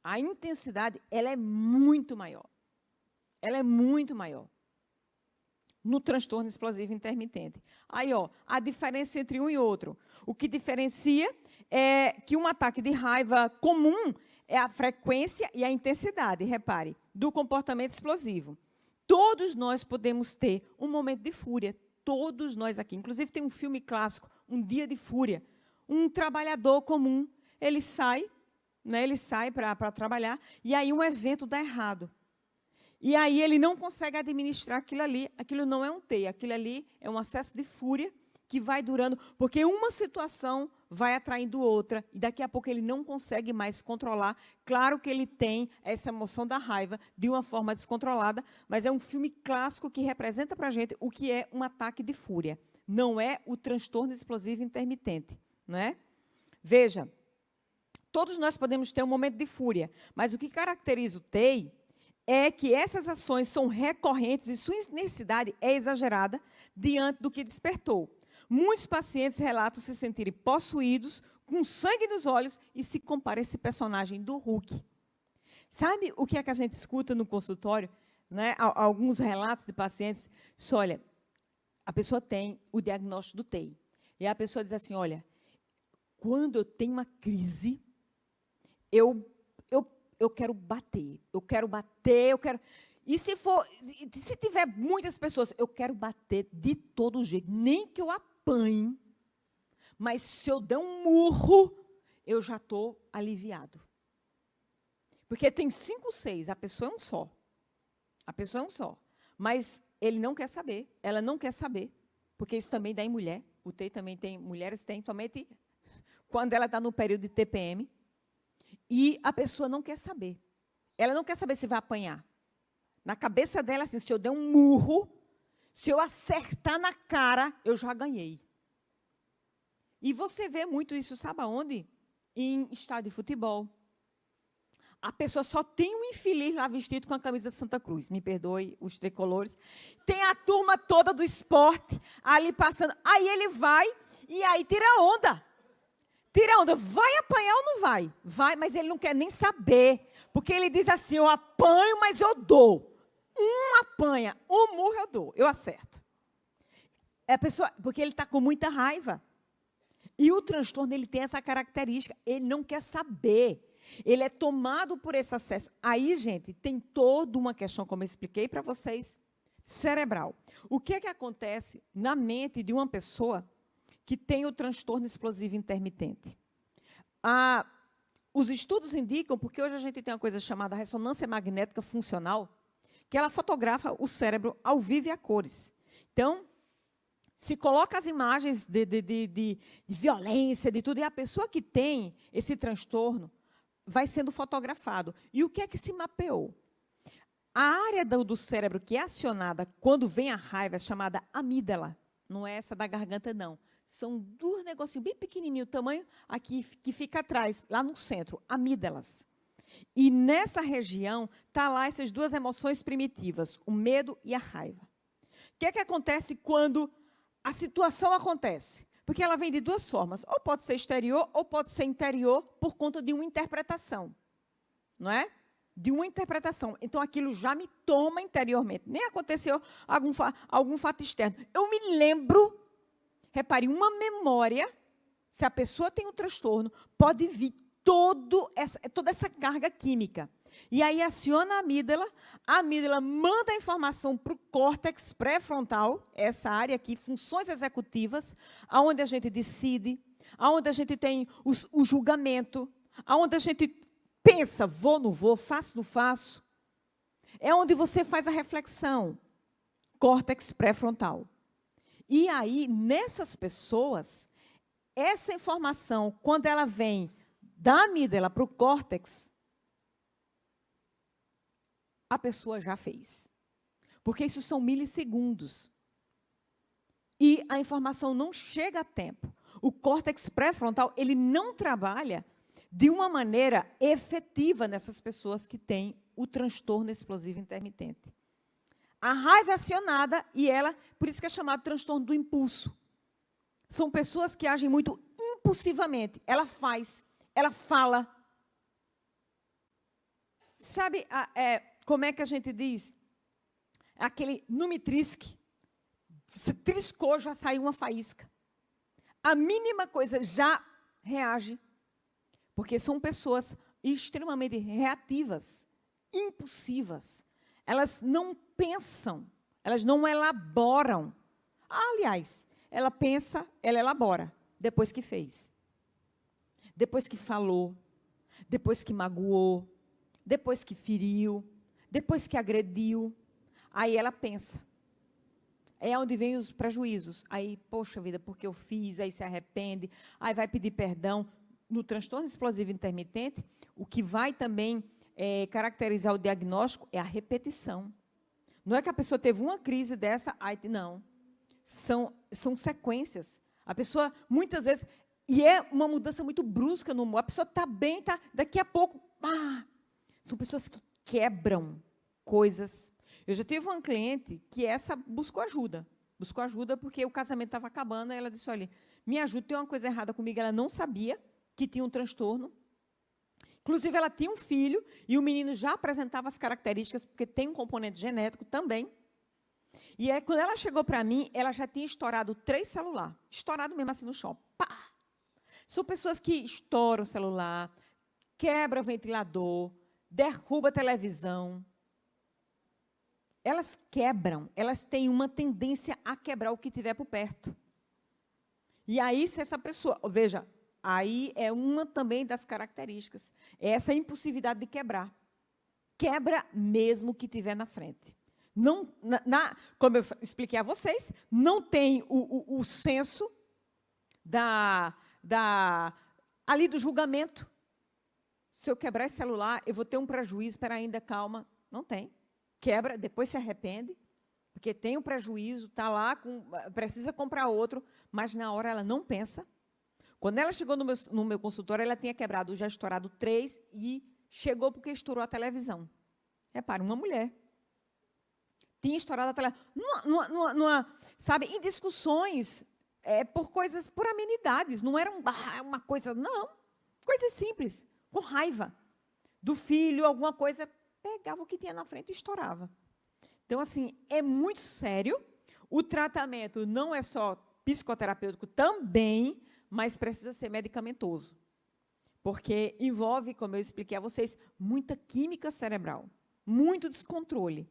A intensidade, ela é muito maior. Ela é muito maior no transtorno explosivo intermitente. Aí, ó, a diferença entre um e outro. O que diferencia é que um ataque de raiva comum é a frequência e a intensidade, repare, do comportamento explosivo. Todos nós podemos ter um momento de fúria, todos nós aqui. Inclusive, tem um filme clássico, Um Dia de Fúria. Um trabalhador comum, ele sai para trabalhar, e aí um evento dá errado. E aí ele não consegue administrar aquilo ali. Aquilo não é um TEI, aquilo ali é um acesso de fúria que vai durando, porque uma situação vai atraindo outra, e daqui a pouco ele não consegue mais controlar. Claro que ele tem essa emoção da raiva de uma forma descontrolada, mas é um filme clássico que representa para a gente o que é um ataque de fúria. Não é o transtorno explosivo intermitente, não é? Veja, todos nós podemos ter um momento de fúria, mas o que caracteriza o TEI é que essas ações são recorrentes e sua intensidade é exagerada diante do que despertou. Muitos pacientes relatam se sentirem possuídos, com sangue nos olhos, e se compara esse personagem do Hulk. Sabe o que é que a gente escuta no consultório? Né? Alguns relatos de pacientes. Olha, a pessoa tem o diagnóstico do TEI. E a pessoa diz assim, olha, quando eu tenho uma crise, eu quero bater, eu quero... E se tiver muitas pessoas, eu quero bater de todo jeito, nem que eu apanhe, mas se eu der um murro, eu já estou aliviado. Porque tem 5, 6, a pessoa é um só. A pessoa é um só. Mas ele não quer saber, ela não quer saber, porque isso também dá em mulher. O TEI também tem, mulheres têm, somente quando ela está no período de TPM. E a pessoa não quer saber. Ela não quer saber se vai apanhar. Na cabeça dela, assim, se eu der um murro, se eu acertar na cara, eu já ganhei. E você vê muito isso, sabe aonde? Em estádio de futebol. A pessoa só tem um infeliz lá vestido com a camisa de Santa Cruz. Me perdoe os tricolores. Tem a turma toda do esporte ali passando. Aí ele vai e aí tira onda. Tira onda, vai apanhar ou não vai? Vai, mas ele não quer nem saber. Porque ele diz assim, eu apanho, mas eu dou. Um apanha, um murro eu dou, eu acerto. É a pessoa, porque ele está com muita raiva. E o transtorno, ele tem essa característica, ele não quer saber. Ele é tomado por esse acesso. Aí, gente, tem toda uma questão, como eu expliquei para vocês, cerebral. O que é que acontece na mente de uma pessoa que tem o transtorno explosivo intermitente? Os estudos indicam, porque hoje a gente tem uma coisa chamada ressonância magnética funcional, que ela fotografa o cérebro ao vivo e a cores. Então, se coloca as imagens de violência, de tudo, e a pessoa que tem esse transtorno vai sendo fotografado. E o que é que se mapeou? A área do cérebro que é acionada quando vem a raiva é chamada amígdala. Não é essa da garganta, não. São 2 negocinhos bem pequenininhos, o tamanho aqui que fica atrás, lá no centro, amígdalas. E nessa região está lá essas 2 emoções primitivas, o medo e a raiva. O que é que acontece quando a situação acontece? Porque ela vem de 2 formas, ou pode ser exterior ou pode ser interior por conta de uma interpretação. Não é? De uma interpretação. Então, aquilo já me toma interiormente. Nem aconteceu algum fato externo. Eu me lembro, repare, uma memória, se a pessoa tem um transtorno, pode vir toda essa carga química. E aí aciona a amígdala manda a informação para o córtex pré-frontal, essa área aqui, funções executivas, onde a gente decide, onde a gente tem o julgamento, onde a gente pensa, vou, não vou, faço, não faço. É onde você faz a reflexão, córtex pré-frontal. E aí, nessas pessoas, essa informação, quando ela vem da amígdala para o córtex, a pessoa já fez. Porque isso são milissegundos. E a informação não chega a tempo. O córtex pré-frontal, ele não trabalha de uma maneira efetiva nessas pessoas que têm o transtorno explosivo intermitente. A raiva é acionada e ela, por isso que é chamado transtorno do impulso. São pessoas que agem muito impulsivamente. Ela faz, ela fala. Sabe como é que a gente diz? Aquele não me trisque. Se triscou, já saiu uma faísca. A mínima coisa já reage. Porque são pessoas extremamente reativas, impulsivas. Elas não pensam, elas não elaboram. Aliás, ela pensa, ela elabora, depois que fez. Depois que falou, depois que magoou, depois que feriu, depois que agrediu. Aí ela pensa. É onde vem os prejuízos. Aí, poxa vida, porque eu fiz, aí se arrepende, aí vai pedir perdão. No transtorno explosivo intermitente, o que vai também caracterizar o diagnóstico é a repetição. Não é que a pessoa teve uma crise dessa, aí não. São sequências. A pessoa, muitas vezes, e é uma mudança muito brusca no humor, a pessoa está bem, tá, daqui a pouco, são pessoas que quebram coisas. Eu já tive uma cliente que buscou ajuda. Buscou ajuda porque o casamento estava acabando, e ela disse, olha, me ajuda, tem uma coisa errada comigo, ela não sabia que tinha um transtorno. Inclusive, ela tinha um filho, e o menino já apresentava as características, porque tem um componente genético também. E aí, quando ela chegou para mim, ela já tinha estourado 3 celulares. Estourado mesmo assim no chão. Pá! São pessoas que estouram o celular, quebram o ventilador, derrubam a televisão. Elas quebram, elas têm uma tendência a quebrar o que tiver por perto. E aí, se essa pessoa... Veja, aí é uma também das características. É essa impulsividade de quebrar. Quebra mesmo o que tiver na frente. Não, como eu expliquei a vocês, não tem o senso ali do julgamento. Se eu quebrar esse celular, eu vou ter um prejuízo, espera ainda, calma. Não tem. Quebra, depois se arrepende, porque tem um prejuízo, está lá, precisa comprar outro, mas na hora ela não pensa. Quando ela chegou no meu consultório, ela tinha quebrado, já estourado 3 e chegou porque estourou a televisão. Repara, uma mulher. Tinha estourado a televisão. Sabe, em discussões, por amenidades, não era uma coisa, não. Coisa simples, com raiva do filho, alguma coisa, pegava o que tinha na frente e estourava. Então, assim, é muito sério. O tratamento não é só psicoterapêutico também, mas precisa ser medicamentoso. Porque envolve, como eu expliquei a vocês, muita química cerebral, muito descontrole.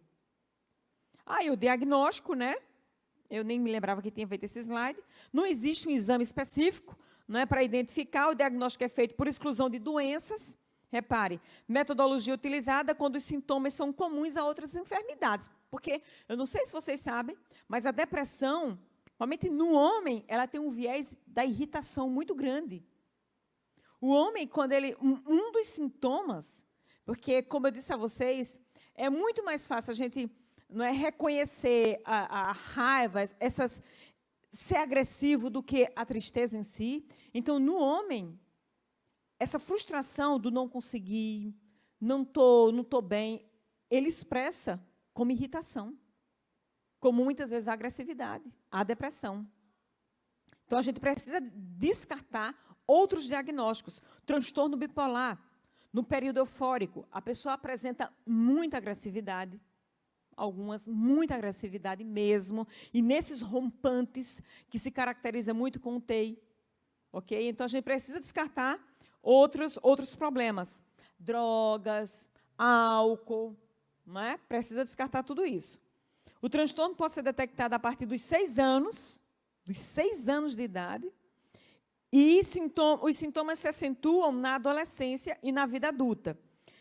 Aí o diagnóstico, né? Eu nem me lembrava que tinha feito esse slide. Não existe um exame específico, não é para identificar. O diagnóstico é feito por exclusão de doenças. Repare, metodologia utilizada quando os sintomas são comuns a outras enfermidades. Porque, eu não sei se vocês sabem, mas a depressão, realmente no homem, ela tem um viés da irritação muito grande. O homem, quando ele... Um dos sintomas, porque, como eu disse a vocês, é muito mais fácil a gente reconhecer a raiva, ser agressivo do que a tristeza em si. Então, no homem, essa frustração do não conseguir, não tô bem, ele expressa como irritação, como muitas vezes a agressividade, a depressão. Então, a gente precisa descartar outros diagnósticos. Transtorno bipolar, no período eufórico, a pessoa apresenta muita agressividade, algumas, muita agressividade mesmo, e nesses rompantes, que se caracteriza muito com o TEI. Ok? Então, a gente precisa descartar outros problemas. Drogas, álcool, não é? Precisa descartar tudo isso. O transtorno pode ser detectado a partir dos 6 anos, de idade, e os sintomas se acentuam na adolescência e na vida adulta.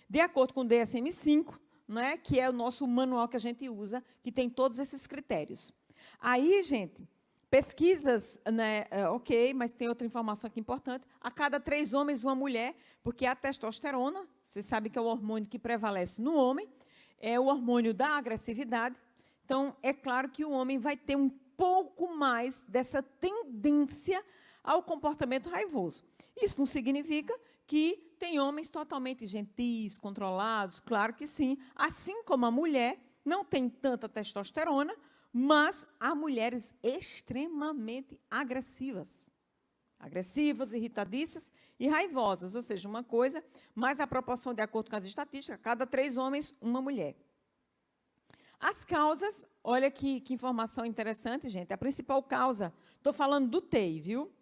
De acordo com o DSM-5, né, que é o nosso manual que a gente usa, que tem todos esses critérios. Aí, gente, pesquisas, né, ok, mas tem outra informação aqui importante, a cada 3 homens, uma mulher, porque a testosterona, vocês sabem que é o hormônio que prevalece no homem, é o hormônio da agressividade. Então, é claro que o homem vai ter um pouco mais dessa tendência ao comportamento raivoso. Isso não significa que tem homens totalmente gentis, controlados, claro que sim. Assim como a mulher não tem tanta testosterona, mas há mulheres extremamente agressivas. Agressivas, irritadiças e raivosas, ou seja, uma coisa, mas a proporção, de acordo com as estatísticas, cada 3 homens, uma mulher. As causas, olha que informação interessante, gente. A principal causa, estou falando do TEI, viu?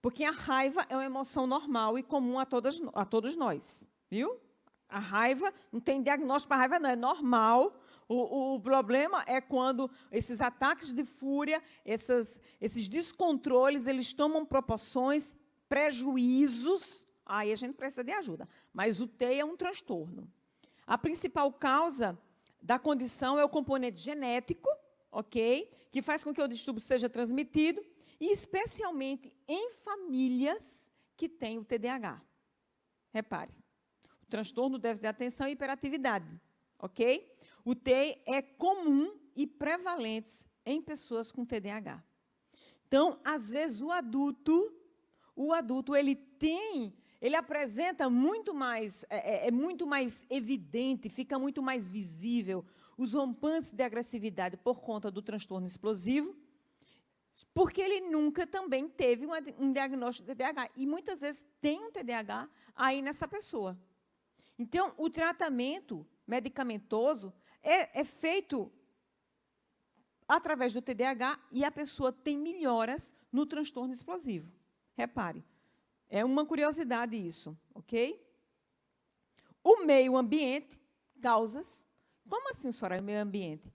Porque a raiva é uma emoção normal e comum a todos nós, viu? A raiva, não tem diagnóstico para a raiva, não, é normal. O problema é quando esses ataques de fúria, esses descontroles, eles tomam proporções, prejuízos, aí a gente precisa de ajuda. Mas o TEI é um transtorno. A principal causa da condição é o componente genético, ok? Que faz com que o distúrbio seja transmitido, e especialmente em famílias que têm o TDAH. Repare, o transtorno do déficit de atenção e hiperatividade, ok? O TEI é comum e prevalente em pessoas com TDAH. Então, às vezes, o adulto ele apresenta muito mais, muito mais evidente, fica muito mais visível os rompantes de agressividade por conta do transtorno explosivo, porque ele nunca também teve um diagnóstico de TDAH. E muitas vezes tem um TDAH aí nessa pessoa. Então, o tratamento medicamentoso é feito através do TDAH e a pessoa tem melhoras no transtorno explosivo. Repare, é uma curiosidade isso, ok? O meio ambiente, causas. Como assim, Soraya, o meio ambiente?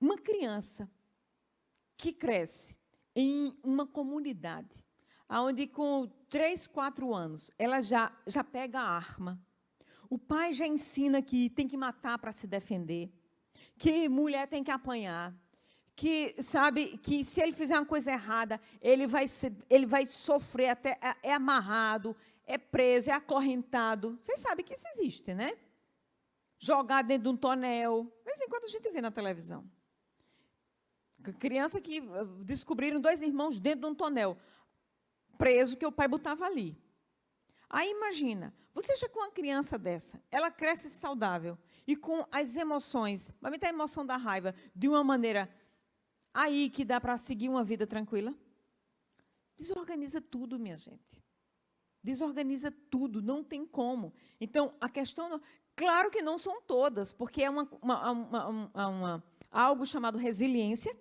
Uma criança que cresce em uma comunidade, onde com 3, 4 anos, ela já pega a arma. O pai já ensina que tem que matar para se defender, que mulher tem que apanhar, que sabe que se ele fizer uma coisa errada, ele vai sofrer até, é amarrado, é preso, é acorrentado. Vocês sabem que isso existe, né? Jogado dentro de um tonel. De vez em quando a gente vê na televisão. Criança que descobriram 2 irmãos dentro de um tonel, preso, que o pai botava ali. Aí imagina, você já com uma criança dessa, ela cresce saudável e com as emoções, vai meter a emoção da raiva de uma maneira aí que dá para seguir uma vida tranquila? Desorganiza tudo, minha gente. Desorganiza tudo, não tem como. Então, a questão, claro que não são todas, porque é algo chamado resiliência.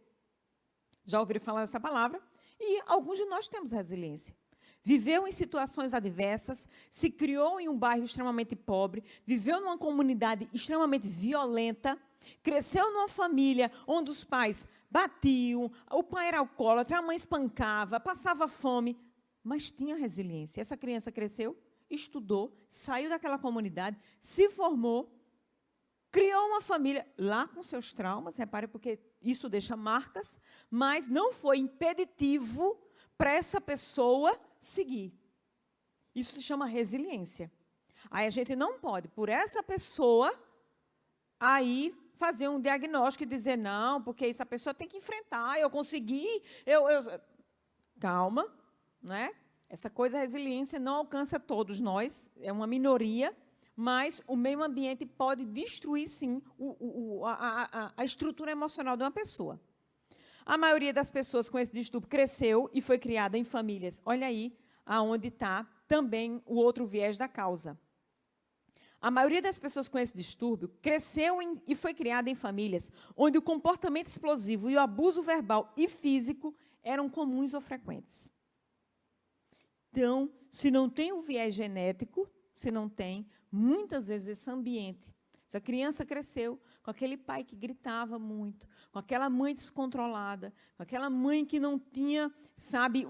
Já ouviram falar dessa palavra? E alguns de nós temos resiliência. Viveu em situações adversas, se criou em um bairro extremamente pobre, viveu numa comunidade extremamente violenta, cresceu numa família onde os pais batiam, o pai era alcoólatra, a mãe espancava, passava fome, mas tinha resiliência. Essa criança cresceu, estudou, saiu daquela comunidade, se formou, criou uma família lá com seus traumas, repare, porque isso deixa marcas, mas não foi impeditivo para essa pessoa seguir. Isso se chama resiliência. Aí a gente não pode, por essa pessoa, aí fazer um diagnóstico e dizer, não, porque essa pessoa tem que enfrentar, eu consegui, Calma, né? Essa coisa, a resiliência não alcança todos nós, é uma minoria, mas o meio ambiente pode destruir, sim, a estrutura emocional de uma pessoa. A maioria das pessoas com esse distúrbio cresceu e foi criada em famílias. Olha aí aonde está também o outro viés da causa. A maioria das pessoas com esse distúrbio cresceu e foi criada em famílias onde o comportamento explosivo e o abuso verbal e físico eram comuns ou frequentes. Então, se não tem o viés genético, se não tem, muitas vezes esse ambiente, essa criança cresceu com aquele pai que gritava muito, com aquela mãe descontrolada, com aquela mãe que não tinha, sabe,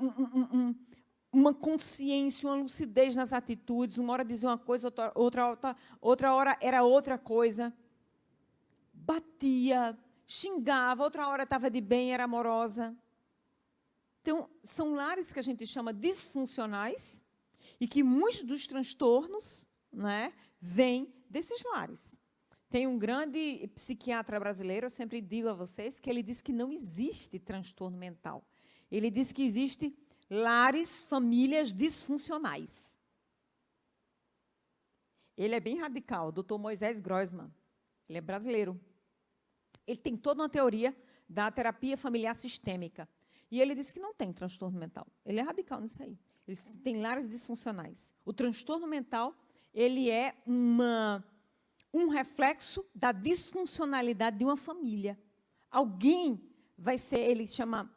uma consciência, uma lucidez nas atitudes. Uma hora dizia uma coisa, outra hora era outra coisa. Batia, xingava, outra hora estava de bem, era amorosa. Então, são lares que a gente chama disfuncionais e que muitos dos transtornos, né, vêm desses lares. Tem um grande psiquiatra brasileiro, eu sempre digo a vocês, que ele diz que não existe transtorno mental. Ele diz que existe lares, famílias disfuncionais. Ele é bem radical, o Dr. Moisés Grossman. Ele é brasileiro. Ele tem toda uma teoria da terapia familiar sistêmica. E ele diz que não tem transtorno mental. Ele é radical nisso aí. Eles têm lares disfuncionais. O transtorno mental, ele é um reflexo da disfuncionalidade de uma família. Alguém vai ser, ele chama...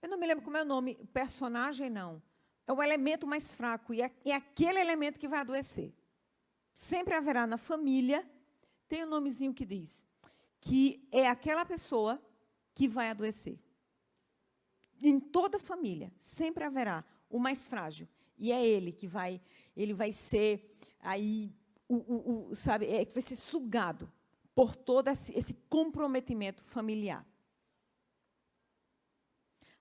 eu não me lembro como é o nome, personagem não. É o elemento mais fraco, e é aquele elemento que vai adoecer. Sempre haverá na família, tem um nomezinho que diz, que é aquela pessoa que vai adoecer. Em toda família, sempre haverá o mais frágil. E é ele que vai ser aí... sabe, que vai ser sugado por todo esse comprometimento familiar.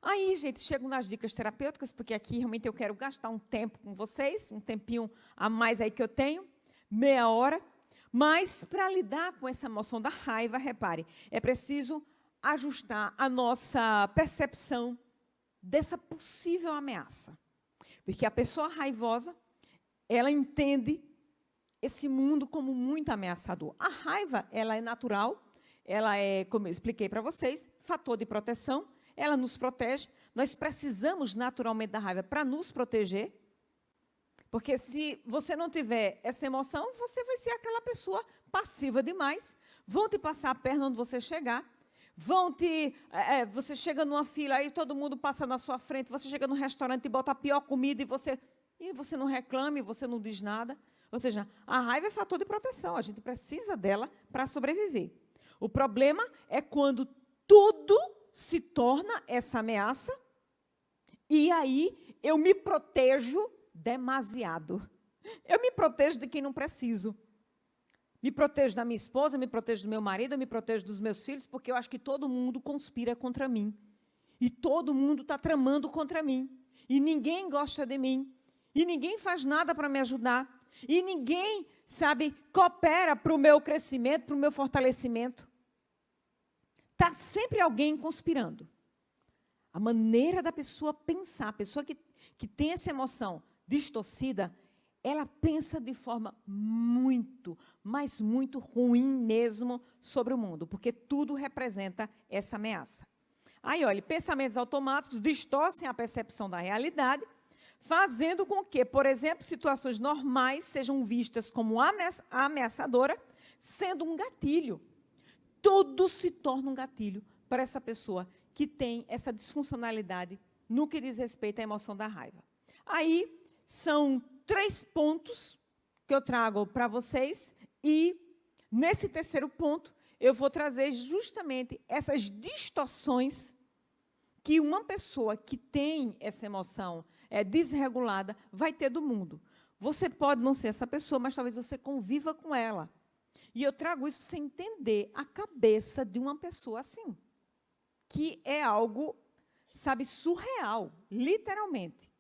Aí, gente, chego nas dicas terapêuticas, porque aqui realmente eu quero gastar um tempo com vocês, um tempinho a mais aí que eu tenho, meia hora. Mas, para lidar com essa emoção da raiva, repare, é preciso ajustar a nossa percepção dessa possível ameaça. Porque a pessoa raivosa, ela entende esse mundo como muito ameaçador. A raiva, ela é natural, ela é, como eu expliquei para vocês, fator de proteção, ela nos protege. Nós precisamos naturalmente da raiva para nos proteger, porque se você não tiver essa emoção, você vai ser aquela pessoa passiva demais, vão te passar a perna onde você chegar, você chega numa fila, aí todo mundo passa na sua frente, você chega no restaurante e bota a pior comida e você não reclama, você não diz nada. Ou seja, a raiva é fator de proteção, a gente precisa dela para sobreviver. O problema é quando tudo se torna essa ameaça e aí eu me protejo demasiado. Eu me protejo de quem não preciso. Me protejo da minha esposa, me protejo do meu marido, me protejo dos meus filhos, porque eu acho que todo mundo conspira contra mim. E todo mundo está tramando contra mim. E ninguém gosta de mim. E ninguém faz nada para me ajudar. E ninguém, sabe, coopera para o meu crescimento, para o meu fortalecimento. Está sempre alguém conspirando. A maneira da pessoa pensar, a pessoa que tem essa emoção distorcida, ela pensa de forma muito, mas muito ruim mesmo sobre o mundo, porque tudo representa essa ameaça. Aí, olha, pensamentos automáticos distorcem a percepção da realidade, fazendo com que, por exemplo, situações normais sejam vistas como ameaçadora, sendo um gatilho. Tudo se torna um gatilho para essa pessoa que tem essa disfuncionalidade no que diz respeito à emoção da raiva. Aí, são 3 pontos que eu trago para vocês e, nesse terceiro ponto, eu vou trazer justamente essas distorções que uma pessoa que tem essa emoção desregulada vai ter do mundo. Você pode não ser essa pessoa, mas talvez você conviva com ela. E eu trago isso para você entender a cabeça de uma pessoa assim, que é algo, sabe, surreal, literalmente.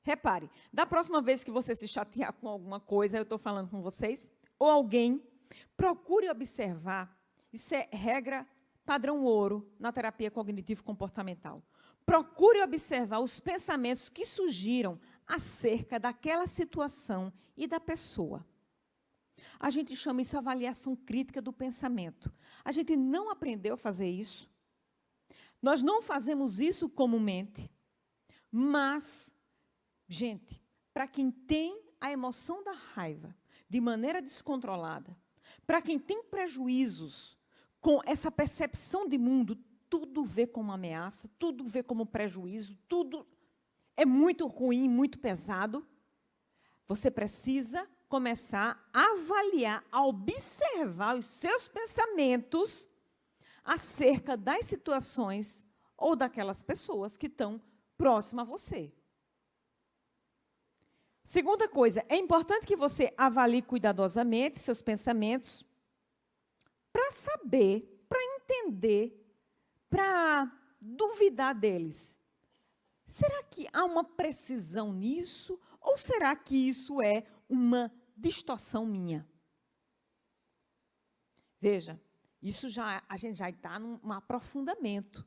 Repare, da próxima vez que você se chatear com alguma coisa, eu estou falando com vocês, ou alguém, procure observar, isso é regra padrão ouro na terapia cognitivo-comportamental. Procure observar os pensamentos que surgiram acerca daquela situação e da pessoa. A gente chama isso de avaliação crítica do pensamento. A gente não aprendeu a fazer isso. Nós não fazemos isso comumente, mas... gente, para quem tem a emoção da raiva de maneira descontrolada, para quem tem prejuízos com essa percepção de mundo, tudo vê como ameaça, tudo vê como prejuízo, tudo é muito ruim, muito pesado, você precisa começar a avaliar, a observar os seus pensamentos acerca das situações ou daquelas pessoas que estão próximas a você. Segunda coisa, é importante que você avalie cuidadosamente seus pensamentos para saber, para entender, para duvidar deles. Será que há uma precisão nisso? Ou será que isso é uma distorção minha? Veja, isso já, a gente já está num aprofundamento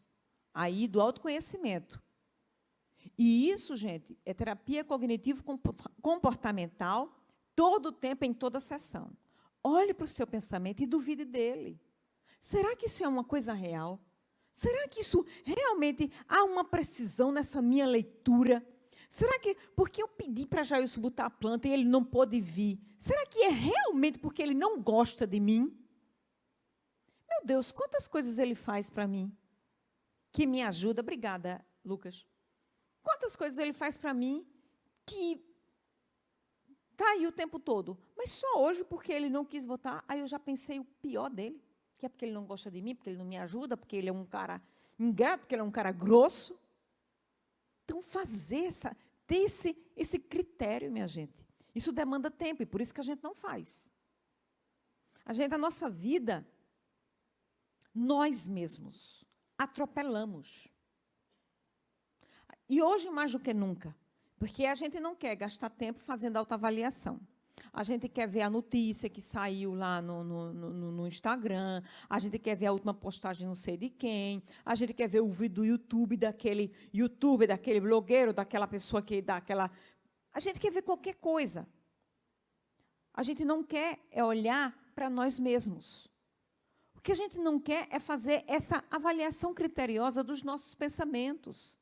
aí do autoconhecimento. E isso, gente, é terapia cognitivo-comportamental todo o tempo, em toda sessão. Olhe para o seu pensamento e duvide dele. Será que isso é uma coisa real? Será que isso realmente há uma precisão nessa minha leitura? Será que, porque eu pedi para Jailson botar a planta e ele não pôde vir, será que é realmente porque ele não gosta de mim? Meu Deus, quantas coisas ele faz para mim que me ajuda? Obrigada, Lucas. Quantas coisas ele faz para mim que está aí o tempo todo, mas só hoje porque ele não quis botar, aí eu já pensei o pior dele, que é porque ele não gosta de mim, porque ele não me ajuda, porque ele é um cara ingrato, porque ele é um cara grosso. Então, ter esse critério, minha gente, isso demanda tempo, e por isso que a gente não faz. A nossa vida, nós mesmos atropelamos. E hoje, mais do que nunca, porque a gente não quer gastar tempo fazendo autoavaliação. A gente quer ver a notícia que saiu lá no Instagram, a gente quer ver a última postagem não sei de quem, a gente quer ver o vídeo do YouTube, daquele blogueiro, daquela pessoa que dá aquela... A gente quer ver qualquer coisa. A gente não quer olhar para nós mesmos. O que a gente não quer é fazer essa avaliação criteriosa dos nossos pensamentos.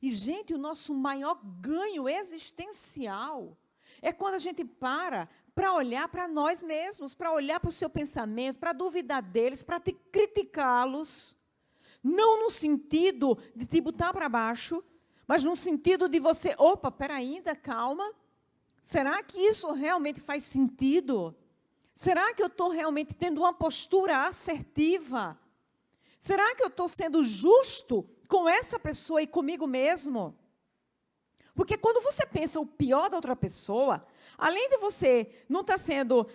E, gente, o nosso maior ganho existencial é quando a gente para olhar para nós mesmos, para olhar para o seu pensamento, para duvidar deles, para criticá-los. Não no sentido de te botar para baixo, mas no sentido de você, opa, peraí, ainda, calma. Será que isso realmente faz sentido? Será que eu estou realmente tendo uma postura assertiva? Será que eu estou sendo justo com essa pessoa e comigo mesmo? Porque quando você pensa o pior da outra pessoa, além de você não estar sendo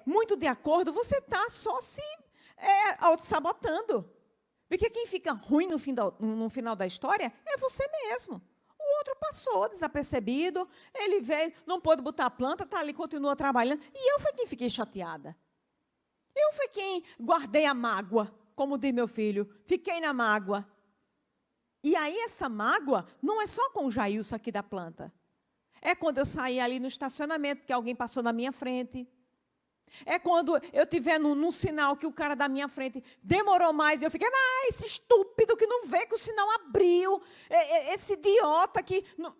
muito de acordo, você está só se auto-sabotando. Porque quem fica ruim no final da história é você mesmo. O outro passou desapercebido, ele veio, não pôde botar a planta, está ali, continua trabalhando. E eu fui quem fiquei chateada. Eu fui quem guardei a mágoa, como diz meu filho, fiquei na mágoa. E aí essa mágoa não é só com o Jailson aqui da planta. É quando eu saí ali no estacionamento, porque alguém passou na minha frente. É quando eu estiver num sinal que o cara da minha frente demorou mais e eu fiquei, esse estúpido que não vê que o sinal abriu, esse idiota que... Não...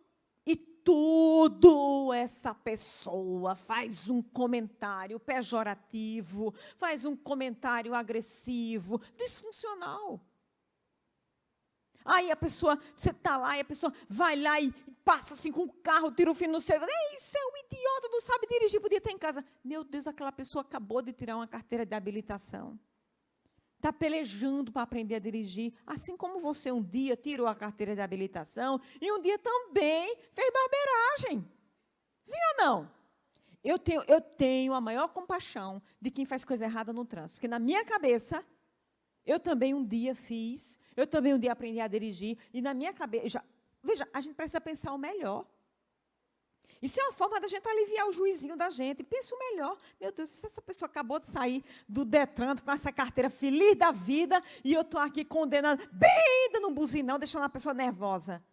E tudo essa pessoa faz um comentário pejorativo, faz um comentário agressivo, disfuncional. Aí a pessoa, você está lá e a pessoa vai lá e passa assim com o carro, tira o fino no céu. Isso é um idiota, não sabe dirigir, podia estar em casa. Meu Deus, aquela pessoa acabou de tirar uma carteira de habilitação. Está pelejando para aprender a dirigir. Assim como você um dia tirou a carteira de habilitação e um dia também fez barbeiragem. Sim ou não? Eu tenho a maior compaixão de quem faz coisa errada no trânsito. Porque na minha cabeça, eu também um dia fiz... Eu também um dia aprendi a dirigir, e na minha cabeça... Veja, a gente precisa pensar o melhor. Isso é uma forma da gente aliviar o juizinho da gente. Pensa o melhor. Meu Deus, se essa pessoa acabou de sair do Detran com essa carteira feliz da vida, e eu estou aqui condenando, bem dando um buzinão, deixando a pessoa nervosa.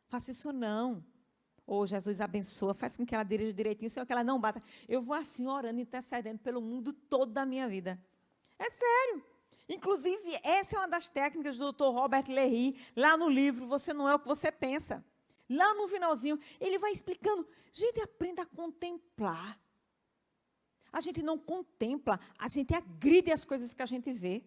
Faça isso não. Ô, Jesus, abençoa, faz com que ela dirija direitinho, senão que ela não bata. Eu vou assim, orando, intercedendo pelo mundo todo da minha vida. É sério. Inclusive, essa é uma das técnicas do Dr. Robert Léry, lá no livro Você Não É o que Você Pensa. Lá no finalzinho, ele vai explicando. Gente, aprenda a contemplar. A gente não contempla, a gente agride as coisas que a gente vê.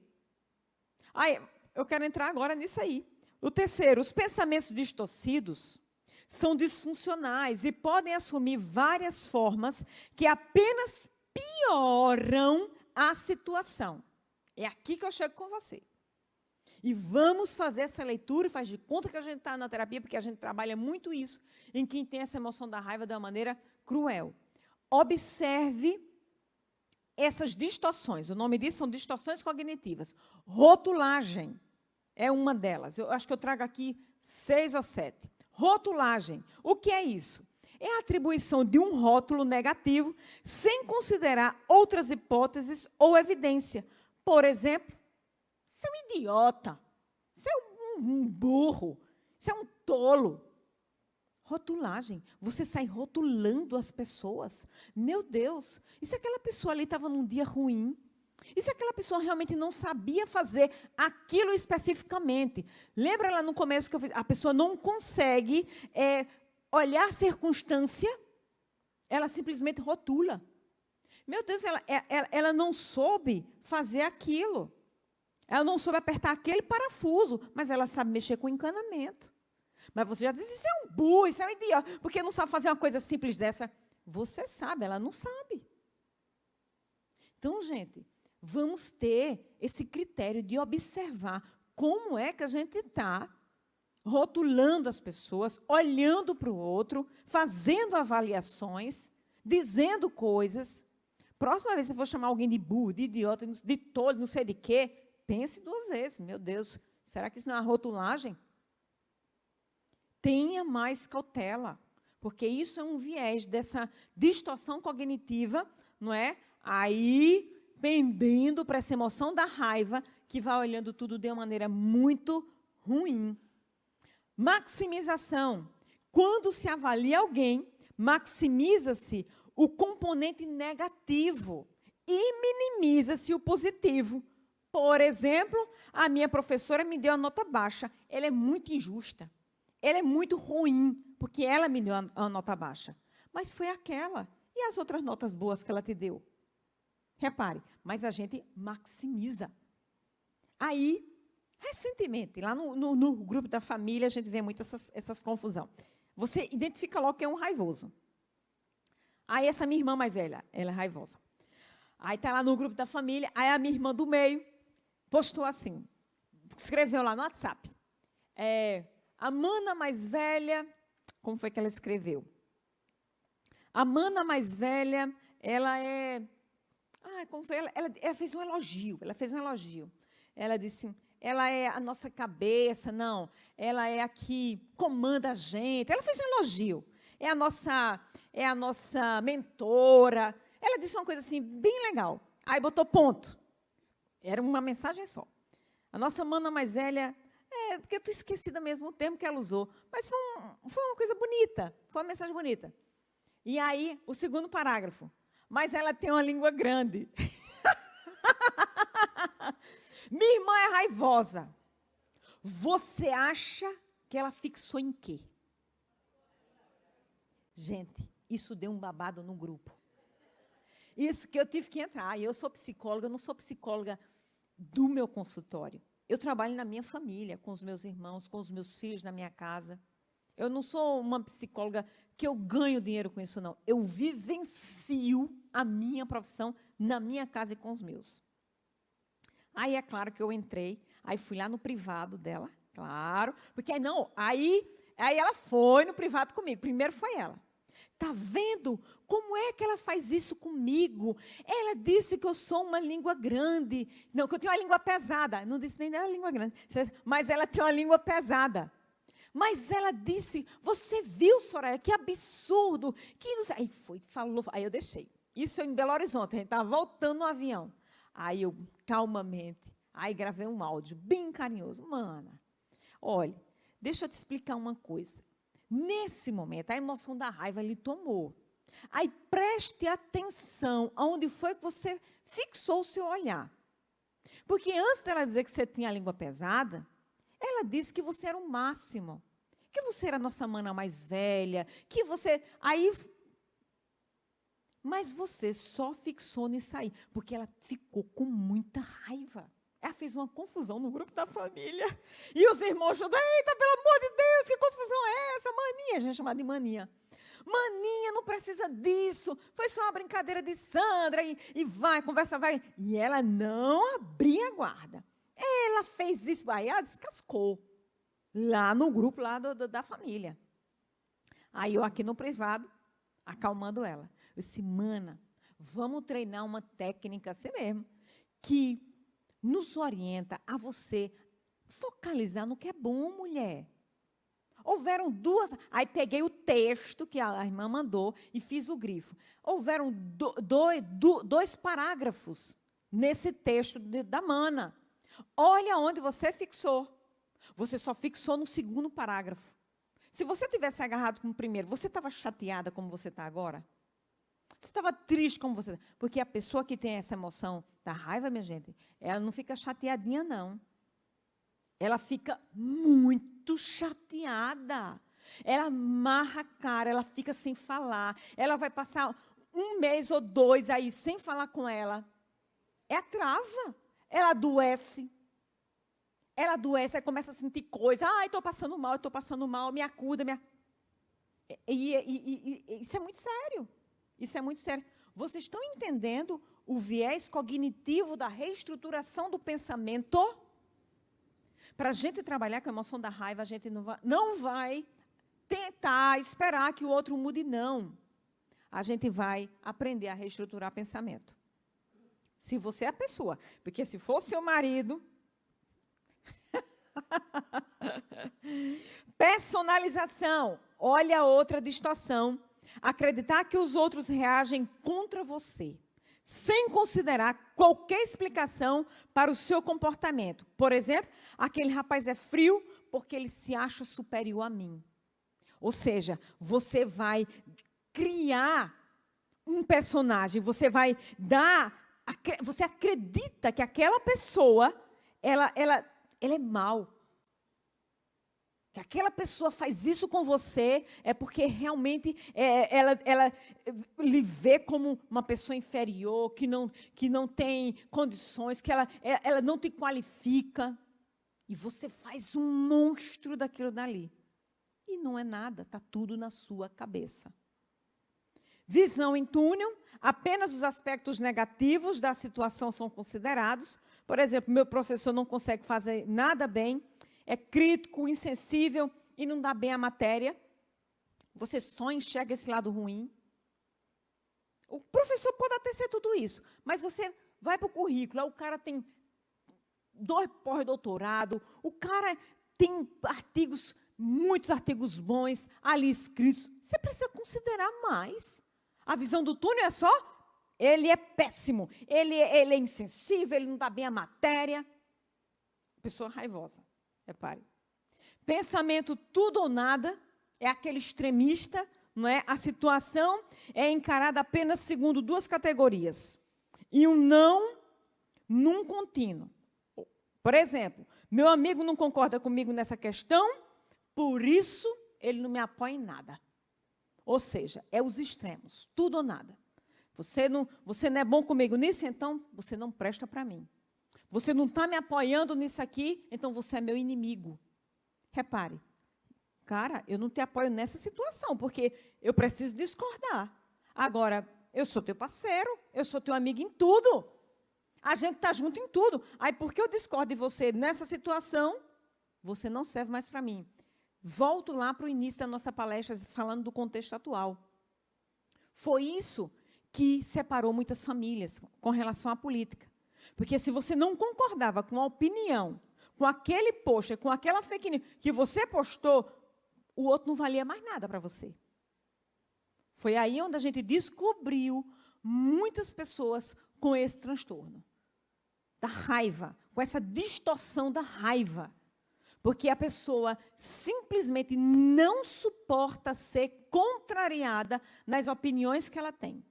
Eu quero entrar agora nisso aí. O terceiro, os pensamentos distorcidos são disfuncionais e podem assumir várias formas que apenas pioram a situação. É aqui que eu chego com você. E vamos fazer essa leitura, faz de conta que a gente está na terapia, porque a gente trabalha muito isso, em quem tem essa emoção da raiva de uma maneira cruel. Observe essas distorções. O nome disso são distorções cognitivas. Rotulagem é uma delas. Eu acho que eu trago aqui 6 ou 7. Rotulagem. O que é isso? É a atribuição de um rótulo negativo sem considerar outras hipóteses ou evidência. Por exemplo, você é um idiota, você é um burro, você é um tolo. Rotulagem, você sai rotulando as pessoas. Meu Deus, e se aquela pessoa ali estava num dia ruim? E se aquela pessoa realmente não sabia fazer aquilo especificamente? Lembra lá no começo que eu fiz? A pessoa não consegue olhar a circunstância, ela simplesmente rotula. Meu Deus, ela não soube fazer aquilo. Ela não soube apertar aquele parafuso, mas ela sabe mexer com encanamento. Mas você já diz, isso é um burro, isso é um idiota, porque não sabe fazer uma coisa simples dessa. Você sabe, ela não sabe. Então, gente, vamos ter esse critério de observar como é que a gente está rotulando as pessoas, olhando para o outro, fazendo avaliações, dizendo coisas. Próxima vez que você for chamar alguém de burro, de idiota, de tolo, não sei de quê, pense 2 vezes. Meu Deus, será que isso não é uma rotulagem? Tenha mais cautela, porque isso é um viés dessa distorção cognitiva, não é? Aí, pendendo para essa emoção da raiva, que vai olhando tudo de uma maneira muito ruim. Maximização. Quando se avalia alguém, maximiza-se o componente negativo e minimiza-se o positivo. Por exemplo, a minha professora me deu a nota baixa. Ela é muito injusta. Ela é muito ruim, porque ela me deu a nota baixa. Mas foi aquela. E as outras notas boas que ela te deu? Repare, mas a gente maximiza. Aí, recentemente, lá no grupo da família, a gente vê muito essas confusões. Você identifica logo que é um raivoso. Aí, essa minha irmã mais velha, ela é raivosa. Aí, está lá no grupo da família, aí a minha irmã do meio postou assim, escreveu lá no WhatsApp. A mana mais velha, como foi que ela escreveu? A mana mais velha, ela é... como foi? Ela fez um elogio, Ela disse, ela é a nossa cabeça, não, ela é a que comanda a gente. Ela fez um elogio, é a nossa mentora. Ela disse uma coisa assim, bem legal. Aí botou ponto. Era uma mensagem só. A nossa mana mais velha... porque eu estou esquecida mesmo o termo que ela usou. Mas foi uma coisa bonita. Foi uma mensagem bonita. E aí, o segundo parágrafo. Mas ela tem uma língua grande. Minha irmã é raivosa. Você acha que ela fixou em quê? Gente, isso deu um babado no grupo. Isso que eu tive que entrar. Eu sou psicóloga, eu não sou psicóloga do meu consultório. Eu trabalho na minha família, com os meus irmãos, com os meus filhos na minha casa. Eu não sou uma psicóloga que eu ganho dinheiro com isso, não. Eu vivencio a minha profissão na minha casa e com os meus. Aí, é claro que eu entrei, aí fui lá no privado dela, claro, porque aí ela foi no privado comigo. Primeiro foi ela. Está vendo como é que ela faz isso comigo? Ela disse que eu sou uma língua grande. Não, que eu tenho uma língua pesada. Não disse nem da língua grande. Mas ela tem uma língua pesada. Mas ela disse, você viu, Soraya, que absurdo. Que não sei. Aí foi, falou, aí eu deixei. Isso em Belo Horizonte, a gente estava voltando no avião. Aí eu, calmamente, aí gravei um áudio bem carinhoso. Mana, olha, deixa eu te explicar uma coisa. Nesse momento, a emoção da raiva lhe tomou. Aí preste atenção aonde foi que você fixou o seu olhar. Porque antes dela dizer que você tinha a língua pesada, ela disse que você era o máximo. Que você era a nossa mana mais velha. Que você... Mas você só fixou nisso aí. Porque ela ficou com muita raiva. Ela fez uma confusão no grupo da família. E os irmãos chorando, eita, pelo amor de Deus, que confusão é essa? Mania, a gente chama de mania. Mania, não precisa disso. Foi só uma brincadeira de Sandra. E vai, conversa vai. E ela não abria a guarda. Ela fez isso, aí ela descascou. Lá no grupo lá da família. Aí eu aqui no privado, acalmando ela. Eu disse, mana, vamos treinar uma técnica assim mesmo, que nos orienta a você focalizar no que é bom, mulher. Houveram duas... Aí peguei o texto que a irmã mandou e fiz o grifo. Houveram dois parágrafos nesse texto da Mana. Olha onde você fixou. Você só fixou no segundo parágrafo. Se você tivesse agarrado com o primeiro, você estava chateada como você está agora? Você estava triste como você está? Porque a pessoa que tem essa emoção da raiva, minha gente, ela não fica chateadinha, não. Ela fica muito chateada. Ela amarra a cara, ela fica sem falar. Ela vai passar 1 mês ou 2 aí sem falar com ela. É a trava. Ela adoece. Ela adoece, aí começa a sentir coisa. Ai, estou passando mal, me acuda. Isso é muito sério. Isso é muito sério. Vocês estão entendendo o viés cognitivo da reestruturação do pensamento? Para a gente trabalhar com a emoção da raiva, a gente não vai tentar esperar que o outro mude, não. A gente vai aprender a reestruturar pensamento. Se você é a pessoa. Porque se for seu marido... Personalização. Olha outra distorção. Acreditar que os outros reagem contra você, sem considerar qualquer explicação para o seu comportamento. Por exemplo, aquele rapaz é frio porque ele se acha superior a mim. Ou seja, você vai criar um personagem, você vai dar... Você acredita que aquela pessoa, ela é mal. Que aquela pessoa faz isso com você é porque realmente ela lhe vê como uma pessoa inferior, que não tem condições, que ela não te qualifica. E você faz um monstro daquilo dali. E não é nada, está tudo na sua cabeça. Visão em túnel, apenas os aspectos negativos da situação são considerados. Por exemplo, meu professor não consegue fazer nada bem, é crítico, insensível e não dá bem a matéria. Você só enxerga esse lado ruim. O professor pode até ser tudo isso, mas você vai para o currículo, o cara tem 2 pós-doutorado, o cara tem muitos artigos bons ali escritos. Você precisa considerar mais. A visão do túnel é só, ele é péssimo, ele é insensível, ele não dá bem a matéria. Pessoa raivosa. Repare. Pensamento tudo ou nada é aquele extremista, não é? A situação é encarada apenas segundo 2 categorias. E um não num contínuo. Por exemplo, meu amigo não concorda comigo nessa questão, por isso ele não me apoia em nada. Ou seja, é os extremos, tudo ou nada. Você não é bom comigo nisso, então você não presta para mim. Você não está me apoiando nisso aqui, então você é meu inimigo. Repare, cara, eu não te apoio nessa situação, porque eu preciso discordar. Agora, eu sou teu parceiro, eu sou teu amigo em tudo. A gente está junto em tudo. Aí, porque eu discordo de você nessa situação, você não serve mais para mim. Volto lá para o início da nossa palestra, falando do contexto atual. Foi isso que separou muitas famílias com relação à política. Porque se você não concordava com a opinião, com aquele post, com aquela fake news que você postou, o outro não valia mais nada para você. Foi aí onde a gente descobriu muitas pessoas com esse transtorno. Da raiva, com essa distorção da raiva. Porque a pessoa simplesmente não suporta ser contrariada nas opiniões que ela tem.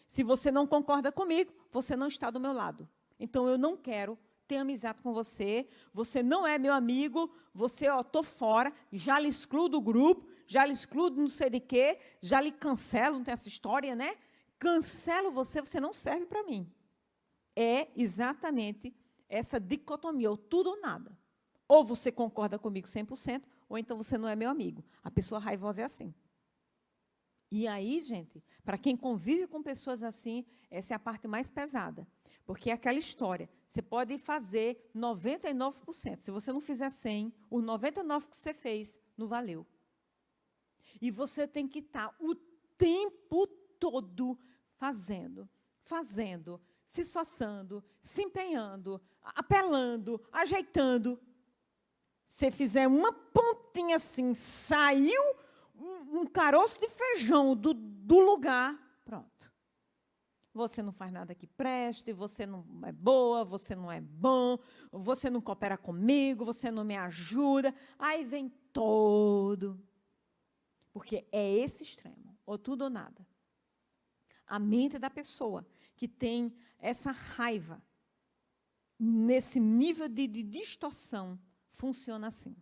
Se você não concorda comigo, você não está do meu lado. Então, eu não quero ter amizade com você, você não é meu amigo, você, estou fora, já lhe excluo do grupo, já lhe excluo não sei de quê, já lhe cancelo, não tem essa história, né? Cancelo você, você não serve para mim. É exatamente essa dicotomia, ou tudo ou nada. Ou você concorda comigo 100%, ou então você não é meu amigo. A pessoa raivosa é assim. E aí, gente, para quem convive com pessoas assim, essa é a parte mais pesada. Porque é aquela história, você pode fazer 99%. Se você não fizer 100%, os 99% que você fez não valeu. E você tem que estar o tempo todo fazendo, se esforçando, se empenhando, apelando, ajeitando. Se fizer uma pontinha assim, saiu um caroço de feijão do lugar, pronto. Você não faz nada que preste, você não é boa, você não é bom, você não coopera comigo, você não me ajuda. Aí vem todo. Porque é esse extremo, ou tudo ou nada. A mente da pessoa que tem essa raiva, nesse nível de distorção, funciona assim.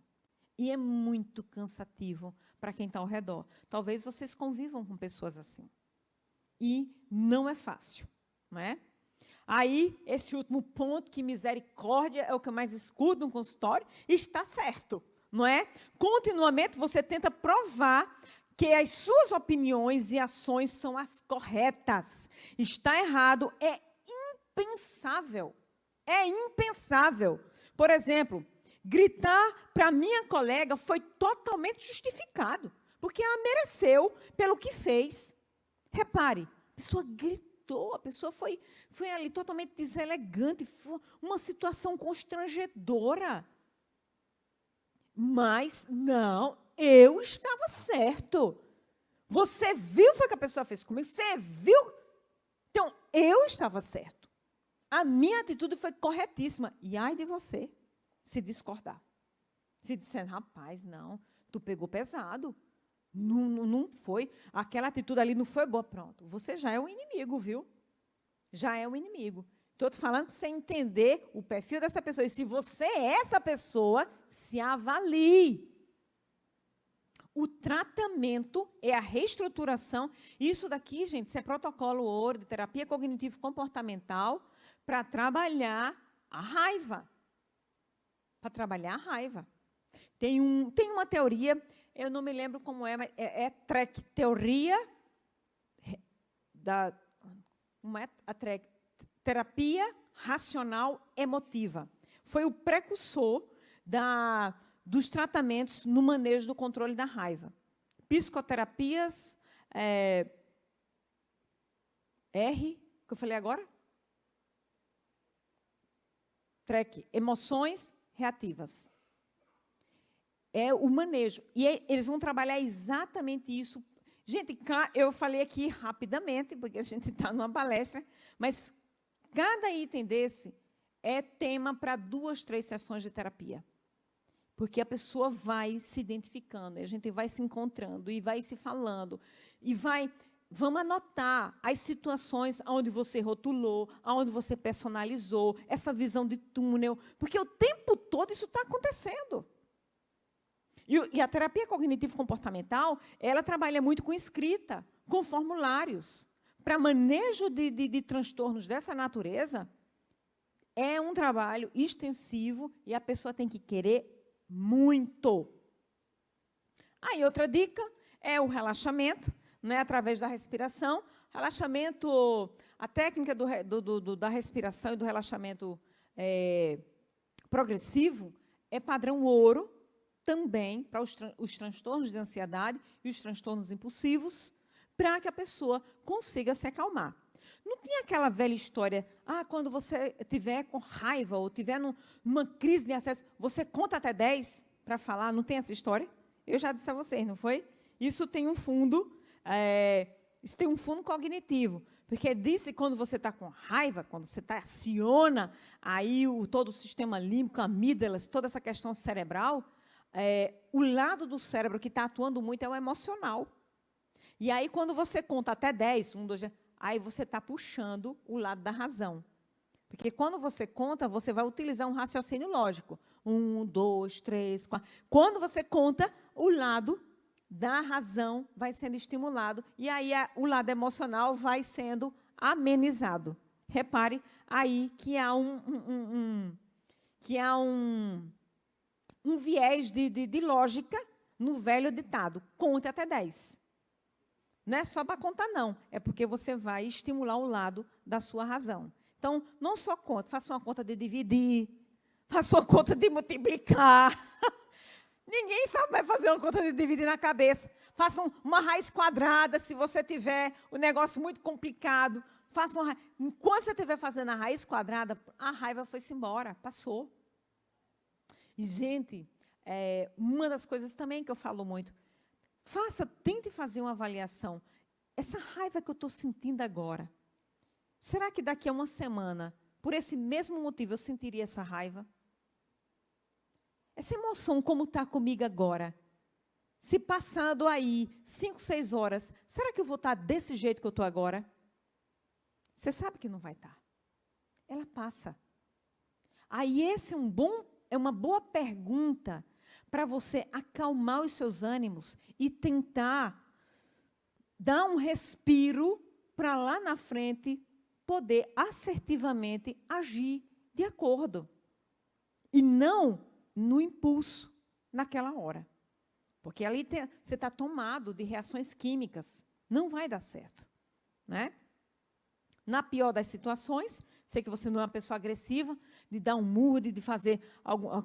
E é muito cansativo para quem está ao redor. Talvez vocês convivam com pessoas assim. E não é fácil, não é? Aí, esse último ponto, que misericórdia é o que eu mais escuto no consultório, está certo, não é? Continuamente você tenta provar que as suas opiniões e ações são as corretas. Está errado, é impensável. É impensável. Por exemplo, gritar para minha colega foi totalmente justificado, porque ela mereceu pelo que fez. Repare, a pessoa gritou, a pessoa foi ali totalmente deselegante, foi uma situação constrangedora. Mas, não, eu estava certo. Você viu o que a pessoa fez comigo? Você viu? Então, eu estava certo. A minha atitude foi corretíssima. E ai de você, se discordar. Se disser, rapaz, não, tu pegou pesado. Não foi, aquela atitude ali não foi boa, pronto. Você já é um inimigo, viu? Já é um inimigo. Estou te falando para você entender o perfil dessa pessoa. E se você é essa pessoa, se avalie. O tratamento é a reestruturação. Isso daqui, gente, isso é protocolo ouro de terapia cognitivo-comportamental para trabalhar a raiva. Para trabalhar a raiva. Tem uma teoria, eu não me lembro como é, mas é teoria da... Como é a terapia racional emotiva. Foi o precursor dos tratamentos no manejo do controle da raiva. Psicoterapias, que eu falei agora? Emoções reativas. É o manejo. E eles vão trabalhar exatamente isso. Gente, eu falei aqui rapidamente, porque a gente está numa palestra, mas cada item desse é tema para 2, 3 sessões de terapia. Porque a pessoa vai se identificando, e a gente vai se encontrando, e vai se falando, e vamos anotar as situações onde você rotulou, onde você personalizou, essa visão de túnel, porque o tempo todo isso está acontecendo. E a terapia cognitivo-comportamental, ela trabalha muito com escrita, com formulários. Para manejo de transtornos dessa natureza, é um trabalho extensivo e a pessoa tem que querer muito. Aí, outra dica é o relaxamento, né, através da respiração. Relaxamento, a técnica da respiração e do relaxamento progressivo é padrão ouro, também para os transtornos de ansiedade e os transtornos impulsivos, para que a pessoa consiga se acalmar. Não tem aquela velha história, quando você estiver com raiva ou estiver numa crise de acesso, você conta até 10 para falar, não tem essa história? Eu já disse a vocês, não foi? Isso tem um fundo, isso tem um fundo cognitivo, porque disse que quando você está com raiva, quando você aciona aí todo o sistema límbico, amígdalas, toda essa questão cerebral, o lado do cérebro que está atuando muito é o emocional. E aí, quando você conta até 10, 1, 2, aí você está puxando o lado da razão. Porque quando você conta, você vai utilizar um raciocínio lógico. 1, 2, 3, 4. Quando você conta, o lado da razão vai sendo estimulado. E aí, o lado emocional vai sendo amenizado. Repare aí que há um viés de lógica no velho ditado. Conte até 10. Não é só para contar, não. É porque você vai estimular o lado da sua razão. Então, não só conta. Faça uma conta de dividir. Faça uma conta de multiplicar. Ninguém sabe mais fazer uma conta de dividir na cabeça. Faça uma raiz quadrada, se você tiver um negócio muito complicado. Faça uma... Enquanto você estiver fazendo a raiz quadrada, a raiva foi-se embora, passou. E, gente, uma das coisas também que eu falo muito, tente fazer uma avaliação. Essa raiva que eu estou sentindo agora, será que daqui a uma semana, por esse mesmo motivo, eu sentiria essa raiva? Essa emoção como está comigo agora, se passando aí 5, 6 horas, será que eu vou estar desse jeito que eu estou agora? Você sabe que não vai estar. Ela passa. Aí esse é uma boa pergunta para você acalmar os seus ânimos e tentar dar um respiro para lá na frente poder assertivamente agir de acordo. E não no impulso, naquela hora. Porque ali você está tomado de reações químicas. Não vai dar certo. Né? Na pior das situações, sei que você não é uma pessoa agressiva, de dar um murro, de fazer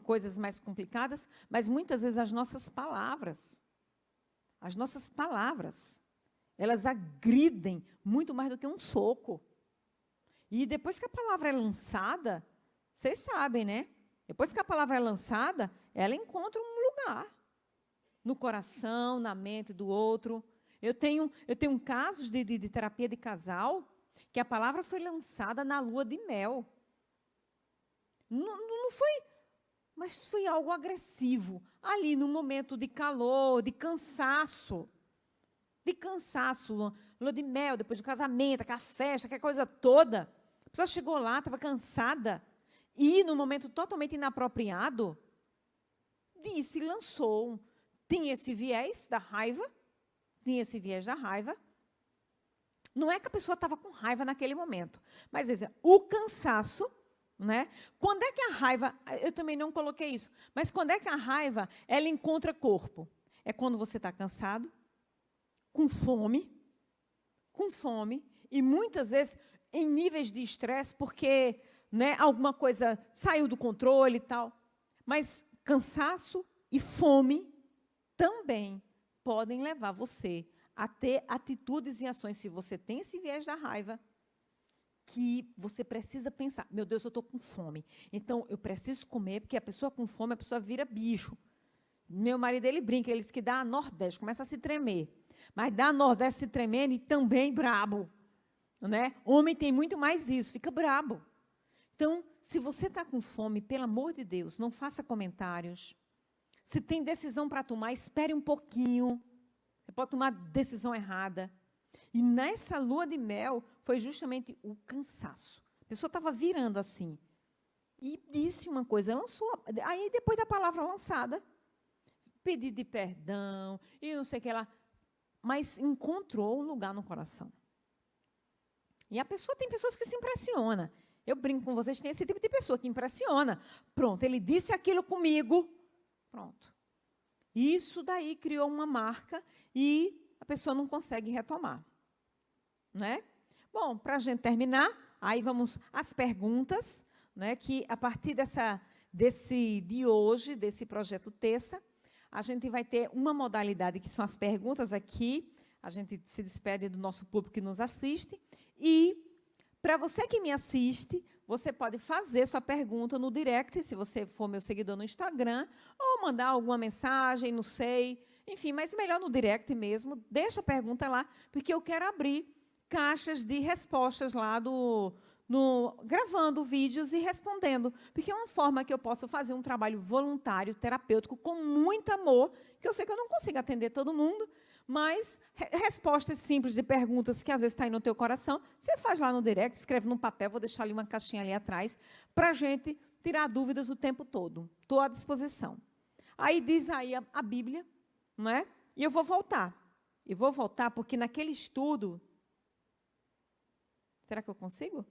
coisas mais complicadas, mas muitas vezes as nossas palavras, elas agridem muito mais do que um soco. E depois que a palavra é lançada, vocês sabem, né? Depois que a palavra é lançada, ela encontra um lugar. No coração, na mente do outro. Eu tenho casos de terapia de casal que a palavra foi lançada na lua de mel. Não foi, mas foi algo agressivo. Ali, no momento de calor, de cansaço. Lua de mel, depois do casamento, aquela festa, aquela coisa toda. A pessoa chegou lá, estava cansada. E, num momento totalmente inapropriado, lançou. Tinha esse viés da raiva. Não é que a pessoa estava com raiva naquele momento. Mas, o cansaço, né? Quando é que a raiva... Eu também não coloquei isso. Mas quando é que a raiva, ela encontra corpo? É quando você está cansado, com fome, e muitas vezes em níveis de estresse, porque, né, alguma coisa saiu do controle e tal. Mas cansaço e fome também podem levar você a ter atitudes e ações, se você tem esse viés da raiva, que você precisa pensar, meu Deus, eu estou com fome, então eu preciso comer, porque a pessoa com fome, a pessoa vira bicho. Meu marido, ele brinca, ele diz que dá a Nordeste, começa a se tremer. Mas dá a Nordeste se tremendo e também brabo. Né? Homem tem muito mais isso, fica brabo. Então, se você está com fome, pelo amor de Deus, não faça comentários. Se tem decisão para tomar, espere um pouquinho. Você pode tomar decisão errada. E nessa lua de mel, foi justamente o cansaço. A pessoa estava virando assim. E disse uma coisa, lançou. Aí, depois da palavra lançada, pedido de perdão, e não sei o que lá. Mas encontrou um lugar no coração. E a pessoa, tem pessoas que se impressionam. Eu brinco com vocês, tem esse tipo de pessoa que impressiona. Pronto, ele disse aquilo comigo. Pronto. Isso daí criou uma marca e a pessoa não consegue retomar. Né? Bom, para a gente terminar, aí vamos às perguntas, né, que a partir de hoje, desse projeto Terça, a gente vai ter uma modalidade que são as perguntas aqui. A gente se despede do nosso público que nos assiste. E, para você que me assiste, você pode fazer sua pergunta no direct, se você for meu seguidor no Instagram, ou mandar alguma mensagem, não sei. Enfim, mas melhor no direct mesmo. Deixa a pergunta lá, porque eu quero abrir caixas de respostas lá gravando vídeos e respondendo. Porque é uma forma que eu posso fazer um trabalho voluntário, terapêutico, com muito amor, que eu sei que eu não consigo atender todo mundo, mas respostas simples de perguntas que às vezes está aí no teu coração, você faz lá no direct, escreve num papel, vou deixar ali uma caixinha ali atrás, para a gente tirar dúvidas o tempo todo. Estou à disposição. Aí diz aí a Bíblia, não é? E eu vou voltar. Eu vou voltar porque naquele estudo... Será que eu consigo?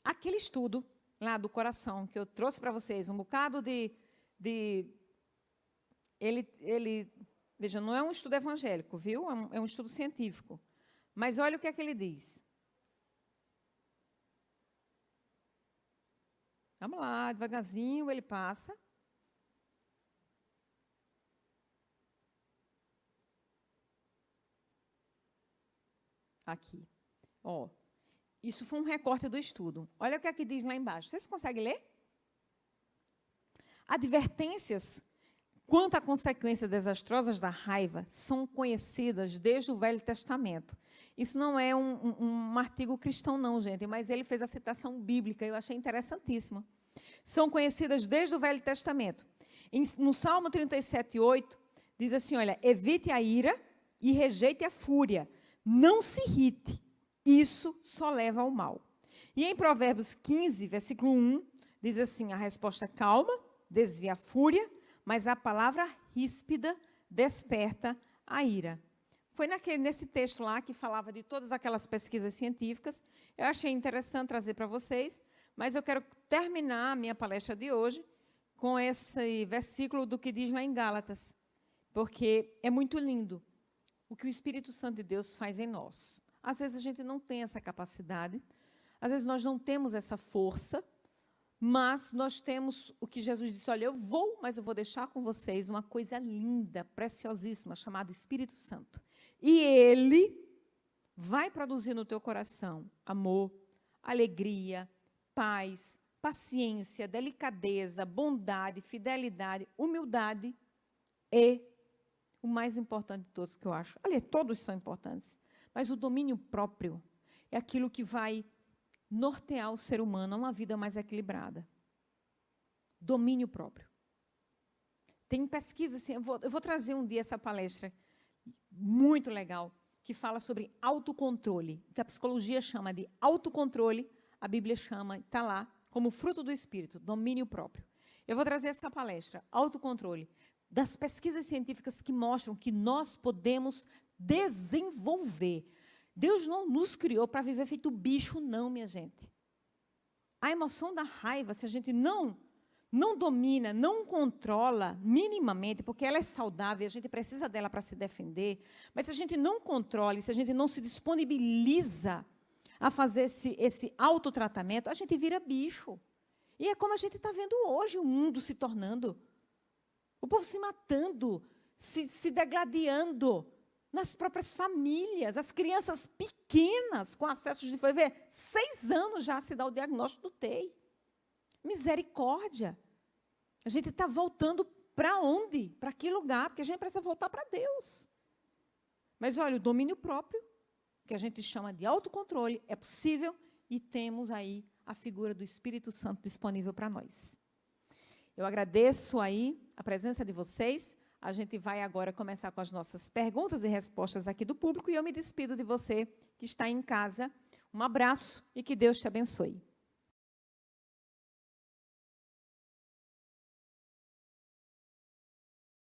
Aquele estudo lá do coração, que eu trouxe para vocês, um bocado veja, não é um estudo evangélico, viu? É um estudo científico. Mas olha o que é que ele diz. Vamos lá, devagarzinho ele passa. Aqui. Ó, isso foi um recorte do estudo. Olha o que é que diz lá embaixo. Vocês conseguem ler? Advertências quanto à consequência desastrosas da raiva são conhecidas desde o Velho Testamento. Isso não é um artigo cristão, não, gente, mas ele fez a citação bíblica, eu achei interessantíssimo. São conhecidas desde o Velho Testamento. No Salmo 37:8, diz assim, olha, evite a ira e rejeite a fúria, não se irrite, isso só leva ao mal. E em Provérbios 15, versículo 1, diz assim, a resposta calma desvia a fúria, mas a palavra ríspida desperta a ira. Foi nesse texto lá que falava de todas aquelas pesquisas científicas. Eu achei interessante trazer para vocês, mas eu quero terminar a minha palestra de hoje com esse versículo do que diz lá em Gálatas, porque é muito lindo o que o Espírito Santo de Deus faz em nós. Às vezes a gente não tem essa capacidade, às vezes nós não temos essa força, mas nós temos o que Jesus disse, olha, mas eu vou deixar com vocês uma coisa linda, preciosíssima, chamada Espírito Santo. E ele vai produzir no teu coração amor, alegria, paz, paciência, delicadeza, bondade, fidelidade, humildade e o mais importante de todos que eu acho. Aliás, todos são importantes, mas o domínio próprio é aquilo que vai nortear o ser humano a uma vida mais equilibrada. Domínio próprio. Tem pesquisa, assim, eu vou trazer um dia essa palestra muito legal, que fala sobre autocontrole, que a psicologia chama de autocontrole, a Bíblia chama, está lá, como fruto do Espírito, domínio próprio. Eu vou trazer essa palestra, autocontrole, das pesquisas científicas que mostram que nós podemos desenvolver. Deus não nos criou para viver feito bicho, não, minha gente. A emoção da raiva, se a gente não domina, não controla minimamente, porque ela é saudável, a gente precisa dela para se defender, mas se a gente não controla, se a gente não se disponibiliza a fazer esse autotratamento, a gente vira bicho. E é como a gente está vendo hoje o mundo se tornando. O povo se matando, se degladiando nas próprias famílias, as crianças pequenas com acesso de... Foi ver, 6 anos já se dá o diagnóstico do TEI. Misericórdia. A gente está voltando para onde? Para que lugar? Porque a gente precisa voltar para Deus. Mas, olha, o domínio próprio, que a gente chama de autocontrole, é possível e temos aí a figura do Espírito Santo disponível para nós. Eu agradeço aí a presença de vocês. A gente vai agora começar com as nossas perguntas e respostas aqui do público e eu me despido de você que está em casa. Um abraço e que Deus te abençoe.